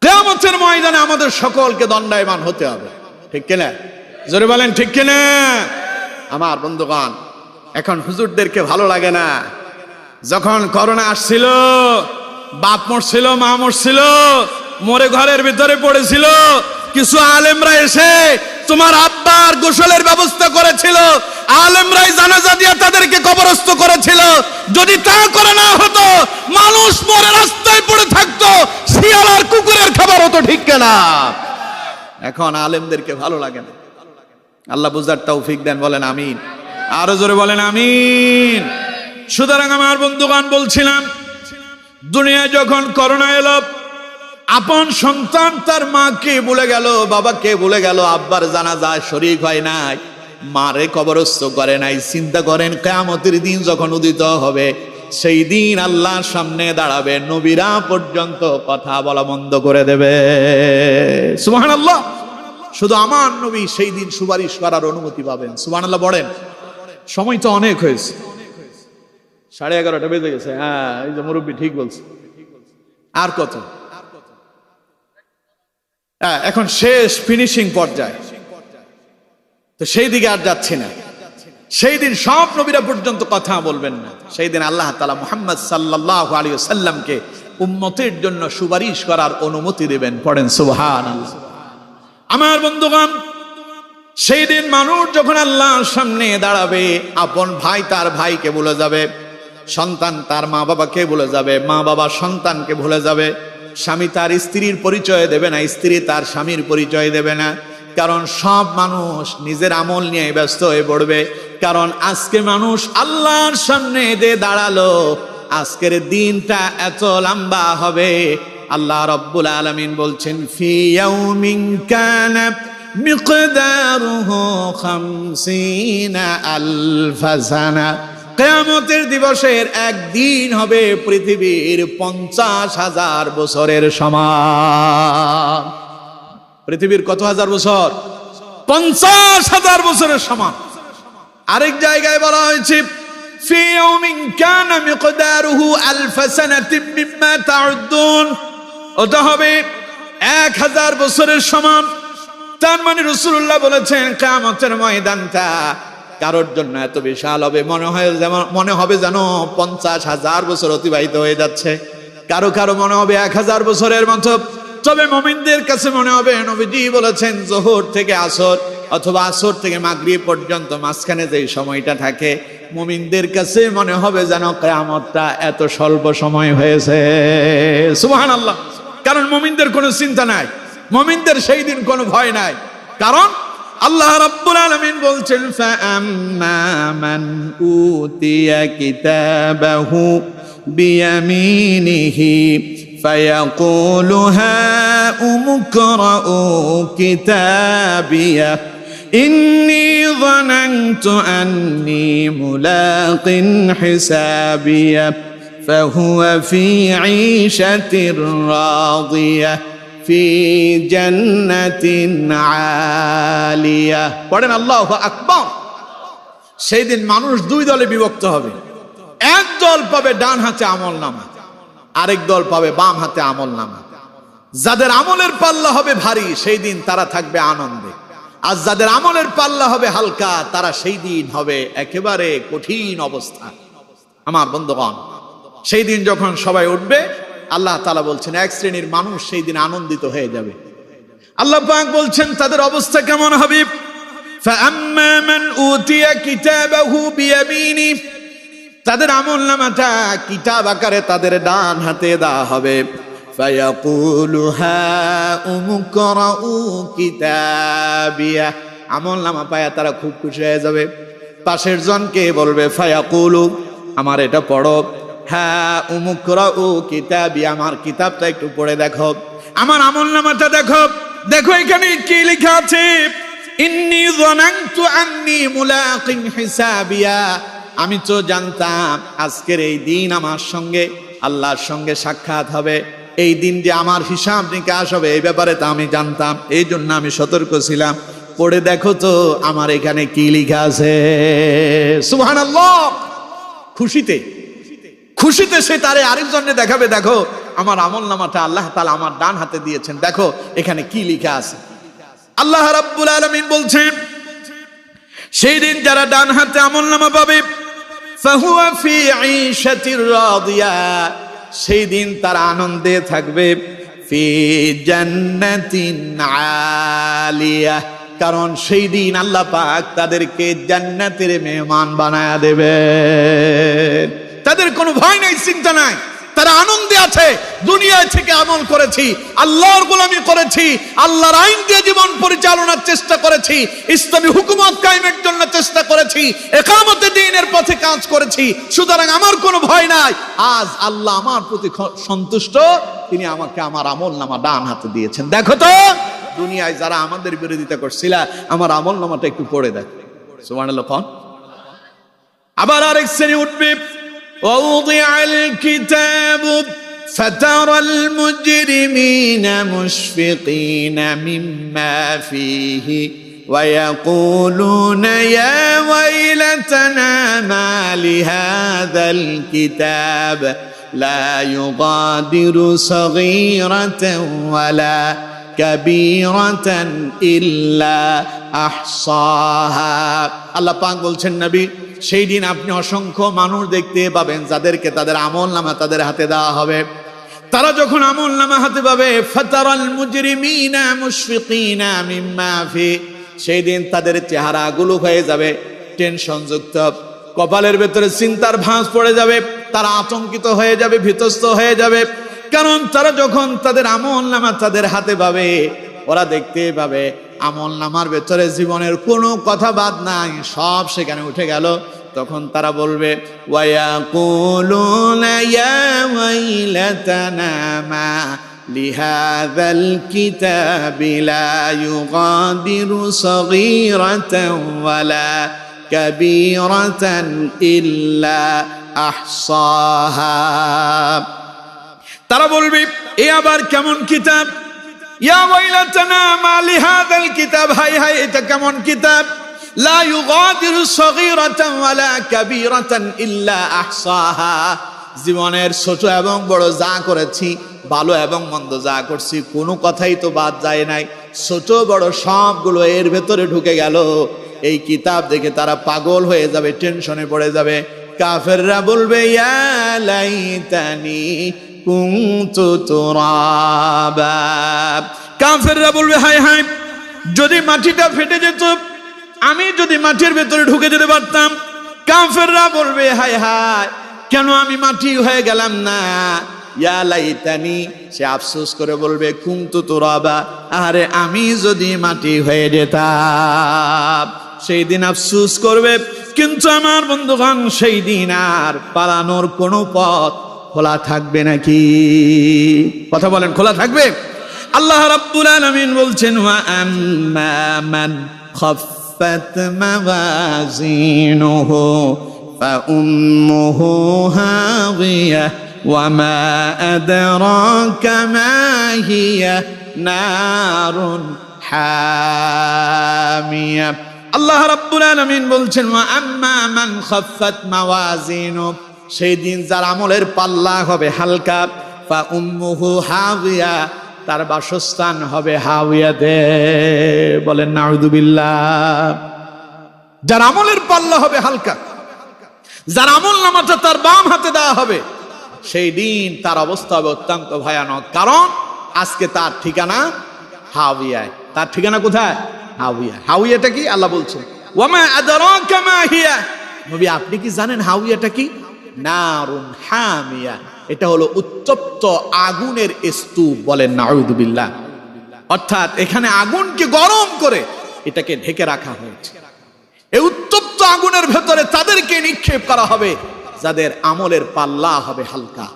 কিয়ামতের ময়দানে আমাদের সকলকে দণ্ডায়মান হতে হবে। ঠিক কিনা? জোরে বলেন ঠিক কিনা? আমার বন্ধুগণ, এখন হুজুরদেরকে ভালো লাগে না। যখন করোনা আসছিল, বাপ মরছিল, মা মরছিল, মরে ঘরের ভিতরে পড়েছিল, কিছু আলেমরা এসে তোমার আব্বার গোসলের ব্যবস্থা করেছিল, আলেমরাই জানাজা দিয়ে তাদেরকে কবরস্থ করেছিল। যদি তা করে না হতো, মানুষ মরে রাস্তায় পড়ে থাকতো, শিয়াল আর কুকুরের খাবার হতো। ঠিক কিনা? এখন আলেমদেরকে ভালো লাগে না। আল্লাহ বুঝার তৌফিক দেন, বলেন আমিন। আরো জোরে বলেন আমিন। সুতরাং আমার বন্ধুগণ, বলছিলাম দুনিয়ায় যখন করোনা এলো, আপন সন্তান তার মাকে ভুলে গেল, বাবাকে ভুলে গেল, আব্বার জানাজায় শরীক হয় নাই, মারে কবরস্থ করে নাই। চিন্তা করেন কিয়ামতের দিন যখন উদিত হবে, সেই দিন আল্লাহর সামনে দাঁড়াবে, নবীরা পর্যন্ত কথা বলা বন্ধ করে দেবে। সুবহানাল্লাহ। শুধু আমার নবী সেই দিন সুপারিশ করার অনুমতি পাবেন। সুবহানাল্লাহ বলেন। সময় তো অনেক হয়েছে, 11:30 বেজে গেছে। হ্যাঁ, এই যে মুরব্বী ঠিক বলছে। আর কত? এখন শেষ ফিনিশিং পর্যায়ে, তো সেই দিকে আর যাচ্ছি না। সেই দিন সব নবীরা পর্যন্ত কথা বলবেন না। সেই দিন আল্লাহ তাআলা মুহাম্মদ সাল্লাল্লাহু আলাইহি ওয়াসাল্লামকে উম্মতের জন্য সুপারিশ করার অনুমতি দেবেন। পড়েন সুবহানাল্লাহ। আমার বন্ধুগণ, সেই দিন মানুষ যখন আল্লাহর সামনে দাঁড়াবে, আপন ভাই তার ভাইকে ভুলে যাবে, সন্তান তার মা বাবাকে ভুলে যাবে, মা বাবা সন্তানকে ভুলে যাবে, স্বামী তার স্ত্রীর পরিচয় দেবে না, স্ত্রী তার স্বামীর পরিচয় দেবে না। কারণ সব মানুষ নিজের আমল নিয়ে ব্যস্ত হয়ে পড়বে। কারণ আজকে মানুষ আল্লাহর সামনে দিয়ে দাঁড়ালো, আজকের দিনটা এত লম্বা হবে। আল্লাহ রাব্বুল আলামিন বলছেন, ফি ইয়াউমিন কানা মিকদারুহু 50 আলফ সানা, কিয়ামতের দিবসের একদিন হবে পৃথিবীর 50,000 বছরের সমান। পৃথিবীর কত হাজার বছর? 50,000 বছরের সমান। আরেক জায়গায় বলা হয়েছে ফি ইয়াউমিন কানা মিকদারুহু আলফ সানাতিন মিম্মা তাউদ্দুন, ওটা হবে 1000 বছরের সমান। তার মানে রাসূলুল্লাহ বলেছেন কিয়ামতের ময়দানটা কারোর জন্য এত বিশাল হবে, মনে হবে যেন 50,000 বছর অতিবাহিত হয়ে যাচ্ছে। কারো কারো মনে হবে 1000 বছরের মতো। তবে মুমিনদের কাছে মনে হবে, নবীজি বলেছেন যোহর থেকে আসর অথবা আসর থেকে মাগরিব পর্যন্ত মাঝখানে যে সময়টা থাকে, মুমিনদের কাছে মনে হবে যেন কিয়ামতটা এত স্বল্প সময় হয়েছে। সুবহানাল্লাহ। কারণ মুমিনদের কোনো চিন্তা নাই, মুমিনদের সেই দিন কোনো ভয় নাই। কারণ আল্লাহ রাব্বুল আলামিন বলছেন ফাআম্মা মান উতিয়া কিতাবাহু বিয়ামিনিহি ফায়াকুলু হাউম ইকরাউ কিতাবিয়া ইন্নী যানানতু আন্নী মুলাকিন হিসাবিয়া ফাহুয়া ফি ঈশাতির রাদিয়া ফি জান্নাতিন আলিয়া। পড়েন আল্লাহু আকবার। সেই দিন মানুষ দুই দলে বিভক্ত হবে। এক দল পাবে ডান হাতে আমলনামা, আরেক দল পাবে বাম হাতে আমলনামা। যাদের আমলের পাল্লা হবে ভারী সেই দিন তারা থাকবে আনন্দে, আর যাদের আমলের পাল্লা হবে হালকা তারা সেই দিন হবে একেবারে কঠিন অবস্থা। আমার বন্ধুগণ, সেই দিন যখন সবাই উঠবে, আল্লাহ তাআলা বলছেন এক শ্রেণীর মানুষ সেই দিন আনন্দিত হয়ে যাবে। আল্লাহ পাক বলছেন তাদের অবস্থা কেমন হবে? ফাআম্মা মান উতিয়া কিতাবাহু বিয়ামিনি, তাদের আমলনামাটা কিতাব আকারে তাদের ডান হাতে দেওয়া হবে। ফায়াকুলু হাউম ইকরাউ কিতাবিয়া, আমলনামা পায়া তারা খুব খুশি হয়ে যাবে। পাশের জনকে বলবে ফায়াকুলু, আমার এটা পড়ো, হাউম ইকরাউ কিতাবি, আমার কিতাবটা একটু পড়ে দেখো, আমার আমলনামাটা দেখো, দেখো এখানে কি লেখা আছে। ইন্নী যানানতু আন্নী মুলাকিন হিসাবিয়া, আমি তো জানতাম আজকের এই দিন আমার সঙ্গে আল্লাহর সঙ্গে সাক্ষাৎ হবে, এই দিন যে আমার হিসাব নিকাশ হবে এই ব্যাপারে তো আমি জানতাম, এই জন্য আমি সতর্ক ছিলাম। পড়ে দেখো তো আমার এখানে কি লেখা আছে। সুবহানাল্লাহ। খুশিতে খুশিতে সে তারে আরেকজনে দেখাবে, দেখো আমার আমলনামাটা আল্লাহ তাআলা আমার ডান হাতে দিয়েছেন, দেখো এখানে কি লেখা আছে। আল্লাহ রাব্বুল আলামিন বলছেন সেই দিন যারা ডান হাতে আমলনামা পাবে ফাহুয়া ফি ঈশাতির রাদিয়া, সেই দিন তারা আনন্দে থাকবে। ফি জান্নাতিন আলিয়া, কারণ সেই দিন আল্লাহ পাক তাদেরকে জান্নাতের মেহমান বানায়া দেবে। তাদের কোনো ভয় নাই, চিন্তা নাই, তারা আনন্দে আছে। দুনিয়া থেকে আমল করেছি, আল্লাহর গোলামি করেছি, আল্লাহর আইন দিয়ে জীবন পরিচালনার চেষ্টা করেছি, ইসলামী হুকুমত কায়েমের জন্য চেষ্টা করেছি, ইকামতে দ্বীনের পথে কাজ করেছি, সুতরাং আমার কোনো ভয় নাই। আজ আল্লাহ আমার প্রতি সন্তুষ্ট, তিনি আমাকে আমার আমলনামা ডান হাতে দিয়েছেন। দেখো তো দুনিয়ায় যারা আমাদের বিরোধিতা করছিল, আমার আমলনামাটা একটু পড়ে দেখো। সুবহানাল্লাহ। আবার আরেক শ্রেণী উঠবে, ووضع الكتاب فترى المجرمين مشفقين مما فيه ويقولون يا ويلتنا ما لهذا الكتاب لا يغادر صغيرة ولا كبيرة إلا أحصاها। আল্লাহ পাক বলছেন নবী, সেই দিন আপনি অসংখ্য মানুষ দেখতে পাবেন যাদেরকে তাদের আমলনামা তাদের হাতে দেওয়া হবে। তারা যখন আমলনামা হাতে পাবে, ফাতারাল মুজরিমিনা মুশফিকিনা মিম্মা ফি, সেই দিন তাদের চেহারাগুলো হয়ে যাবে টেনশন যুক্ত, কপালের ভেতরে চিন্তার ভাঁজ পড়ে যাবে, তারা আতঙ্কিত হয়ে যাবে, ভীতস্ত হয়ে যাবে। কারণ তারা যখন তাদের আমলনামা তাদের হাতে পাবে, ওরা দেখতে পাবে আমলনামার ভেতরে জীবনের কোনো কথা বাদ নাই, সব সেখানে উঠে গেল। তখন তারা বলবে ওয়ায়াকুলুনা ইয়া ওয়াইলাতানা মা লিহাযাল কিতাবি লা ইউগাদিরু সাগীরাতান ওয়ালা কাবীরাতান ইল্লা আহসাহা। তারা বলবে এ আবার কেমন কিতাব, ইয়া ওয়াইলাতানা মা লিহাযাল কিতাব, হায় হায় এটা কেমন কিতাব, লা ইউগাদিরু সগীরাতান ওয়ালা কাবীরাতান ইল্লা আহসাহা। জীবনের ছোট এবং বড় যা করেছি, ভালো এবং মন্দ যা করছি, কোনো কথাই তো বাদ যায় নাই, ছোট বড় সবগুলো এর ভেতরে ঢুকে গেল। এই কিতাব দেখে তারা পাগল হয়ে যাবে, টেনশনে পড়ে যাবে। কাফেররা বলবে ইয়া লাইতানি কুনতু তুরাবা, কাফেররা বলবে হায় হায় যদি মাটিটা ফেটে যেত, আমি যদি মাটির ভেতরে ঢুকে যেতে পারতাম। কাফেররা বলবে হায় হায় কেন আমি মাটি হয়ে গেলাম না। ইয়া লাইতানি, সে আফসোস করে বলবে কুনতু তুরাবা, আরে আমি যদি মাটি হয়ে যেতাম। সেই দিন আফসোস করবে, কিন্তু আমার বন্ধুগণ সেই দিন আর পালানোর কোনো পথ খোলা থাকবে নাকি? কথা বলেন, খোলা থাকবে? আল্লাহ রাব্বুল আলামিন বলছেন ওয়া আম্মা মান খাফফাত মাওয়াজিনুহু ফাউম্মুহু হাওিয়া ওয়া মা আদরাকা মা হিয়া নারুন হামিয়া। আল্লাহ রাব্বুল আলামিন বলছেন ওয়া আম্মা মান খাফফাত মাওয়াজিনুহু, সেই দিন যার আমলের পাল্লা হবে হালকা, ফা উম্মুহু হাওিয়া, তার বাসস্থান হবে হাওিয়াতে। বলেন নাউযুবিল্লাহ। যার আমলের পাল্লা হবে হালকা, যার আমল নামাটা তার বাম হাতে দেওয়া হবে, সেই দিন তার অবস্থা হবে অত্যন্ত ভয়ানক। কারণ আজকে তার ঠিকানা হাওিয়ায়। তার ঠিকানা কোথায়? হাওিয়া। হাওিয়াটা কি? আল্লাহ বলছেন ওয়ামা আদরাকা মা হিয়া, নবী আপনি কি জানেন হাওিয়াটা কি? নারুন হামিয়া, এটা হলো উত্তপ্ত আগুনের স্তূপ। বলেন নাউযুবিল্লাহ। অর্থাৎ এখানে আগুনকে গরম করে এটাকে ঢেকে রাখা হয়েছে। এই উত্তপ্ত আগুনের ভেতরে তাদেরকে নিক্ষেপ করা হবে যাদের আমলের পাল্লা হবে হালকা।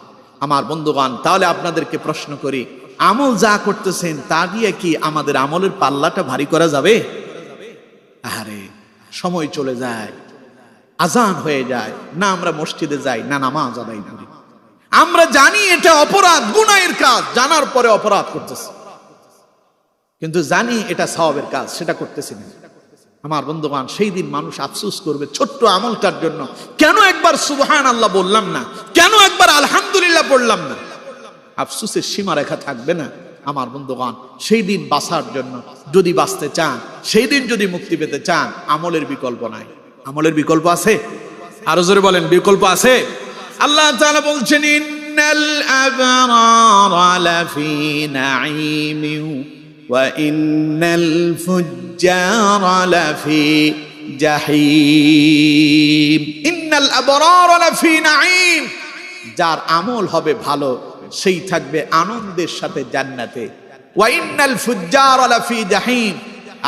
আমার বন্ধুগণ, তাহলে আপনাদেরকে প্রশ্ন করি, আমল যা করতেছেন তা দিয়ে কি আমাদের আমলের পাল্লাটা ভারী করা যাবে? আরে সময় চলে যায়, আজান হয়ে যায়, না আমরা মসজিদে যাই, না নামাজ আদায় করি। আমরা জানি এটা অপরাধ, গুনাহের কাজ, জানার পরে অপরাধ করতেছি, কিন্তু জানি এটা সওয়াবের কাজ, সেটা করতেছি না। আমার বন্ধুগণ, সেই দিন মানুষ আফসোস করবে ছোট্ট আমলটার জন্য, কেন একবার সুবহানাল্লাহ বললাম না, কেন একবার আলহামদুলিল্লাহ পড়লাম না। আফসোসের সীমা রেখা থাকবে না। আমার বন্ধুগণ, সেই দিন বাঁচার জন্য, যদি বাঁচতে চান, সেই দিন যদি মুক্তি পেতে চান, আমলের বিকল্প নাই। আমলের বিকল্প আছে? আরো জোরে বলেন, বিকল্প আছে? আল্লাহ তাআলা বলছেন ইন্নাল আবরারা লাফি নাঈমিন ওয়া ইন্নাল ফুজ্জারা লাফি জাহিম। ইন্নাল আবরারা লাফি নাঈম, যার আমল হবে ভালো সেই থাকবে আনন্দের সাথে জান্নাতে। ওয়া ইন্নাল ফুজ্জারা লাফি জাহিম,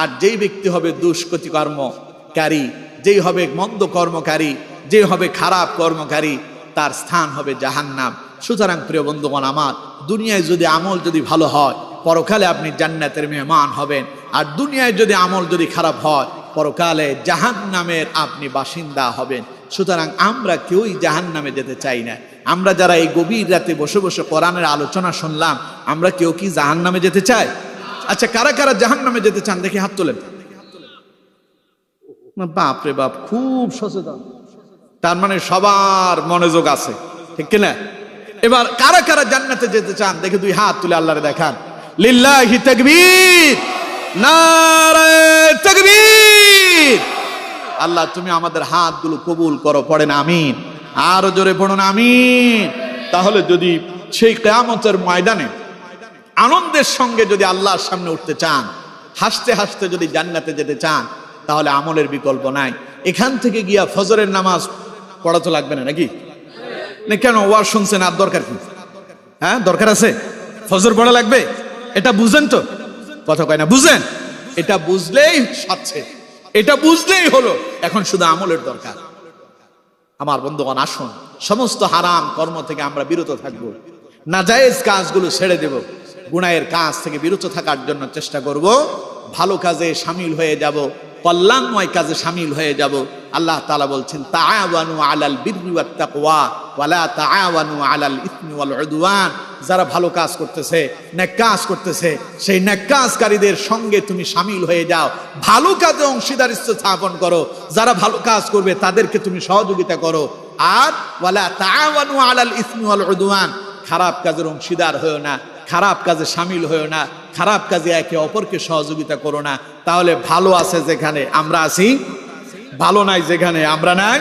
আর যেই ব্যক্তি হবে দুষ্কৃতি কর্মকারী, যেই হবে মন্দ কর্মকারী, যে হবে খারাপ কর্মকারী, তার স্থান হবে জাহান্নাম। সুতরাং প্রিয় বন্ধুগণ আমার, দুনিয়ায় যদি আমল যদি ভালো হয়, পরকালে আপনি জান্নাতের মেহমান হবেন। আর দুনিয়ায় যদি আমল যদি খারাপ হয়, পরকালে জাহান্নামের আপনি বাসিন্দা হবেন। সুতরাং আমরা কেউই জাহান্নামে যেতে চাই না। আমরা যারা এই গভীর রাতে বসে বসে কোরআনের আলোচনা শুনলাম, আমরা কেউ কি জাহান্নামে যেতে চাই? আচ্ছা, কারা কারা জাহান্নামে যেতে চান দেখি হাত তোলেন। বাপ রে বাপ, খুব সচেতন, তার মানে সবার মনোযোগ আছে, ঠিক কিনা? এবার কারা কারা জান্নাতে যেতে চান দেখে দুই হাত তুলে আল্লাহরে দেখান। লিল্লাহি তাকবীর, নারে তাকবীর। আল্লাহ তুমি আমাদের হাতগুলো কবুল করো, পড়েন আমিন। আরো জোরে পড়ুন আমিন। তাহলে যদি সেই কিয়ামতের ময়দানে আনন্দের সঙ্গে যদি আল্লাহর সামনে উঠতে চান, হাসতে হাসতে যদি জান্নাতে যেতে চান, তাহলে আমলের বিকল্প নাই। এখান থেকে গিয়া ফজরের নামাজ পড়া তো লাগবে না নাকি? না কেন? ওয়াজ শুনছেন, আর দরকার কি? হ্যাঁ, দরকার আছে? ফজর পড়া লাগবে? এটা বুঝেন তো? কথা কয় না, বুঝেন? এটা বুঝলেই সাথে, এটা বুঝলেই হলো। এখন শুধু আমলের দরকার। আমার বন্ধুগণ, আসুন সমস্ত হারাম কর্ম থেকে আমরা বিরত থাকবো, নাজায়েজ কাজগুলো ছেড়ে দেব, গুনাহের কাজ থেকে বিরত থাকার জন্য চেষ্টা করব, ভালো কাজে সামিল হয়ে যাব। কল্যাণময় কাজে শামিল হয়ে যাব। আল্লাহ তাআলা বলছেন তাআওয়ানু আলাল বিররি ওয়াত তাকওয়া ওয়া লা তাআওয়ানু আলাল ইসমি ওয়াল উদওয়ান। যারা ভালো কাজ করতেছে, নেক কাজ করতেছে, সেই নেক কাজকারীদের সঙ্গে তুমি শামিল হয়ে যাও, ভালো কাজে অংশীদারিত্ব স্থাপন করো, যারা ভালো কাজ করবে তাদেরকে তুমি সহযোগিতা করো। আর ওয়ালা তাআওয়ানু আলাল ইসমি ওয়াল উদওয়ান, খারাপ কাজের অংশীদার হয়েও না, খারাপ কাজে শামিল হয়েও না, খারাপ কাজে একে অপরকে সহযোগিতা করো না। তাহলে ভালো আছে যেখানে আমরা আছি, ভালো নাই যেখানে আমরা নাই।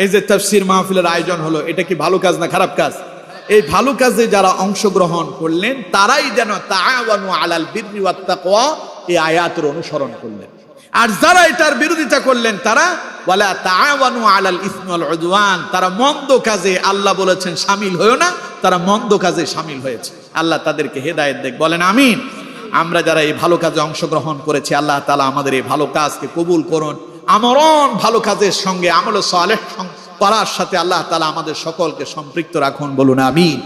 এই যে তাফসীর মাহফিলের আয়োজন হলো, এটা কি ভালো কাজ না খারাপ কাজ? এই ভালো কাজে যারা অংশগ্রহণ করলেন তারাই যেন তাআওয়ানু আলাল বিররি ওয়াত তাকওয়া এই আয়াতের অনুসরণ করলেন। আর যারা এটার বিরোধিতা করলেন তারা ওয়ালা তাআওয়ানু আলাল ইসমি ওয়াল উদওয়ান, তারা মন্দ কাজে আল্লাহ বলেছেন শামিল হয়ো না, তারা মন্দ কাজে শামিল হয়েছে। আল্লাহ তাদেরকে হেদায়েত দেখ, বলেন আমিন। আমরা যারা এই ভালো কাজে অংশগ্রহণ করেছি, আল্লাহ তাআলা আমাদের এই ভালো কাজকে কবুল করুন। আমরণ ভালো কাজের সঙ্গে আমল সালেহ করার সাথে আল্লাহ তাআলা আমাদের সকলকে সম্পৃক্ত রাখুন, বলুন আমিন।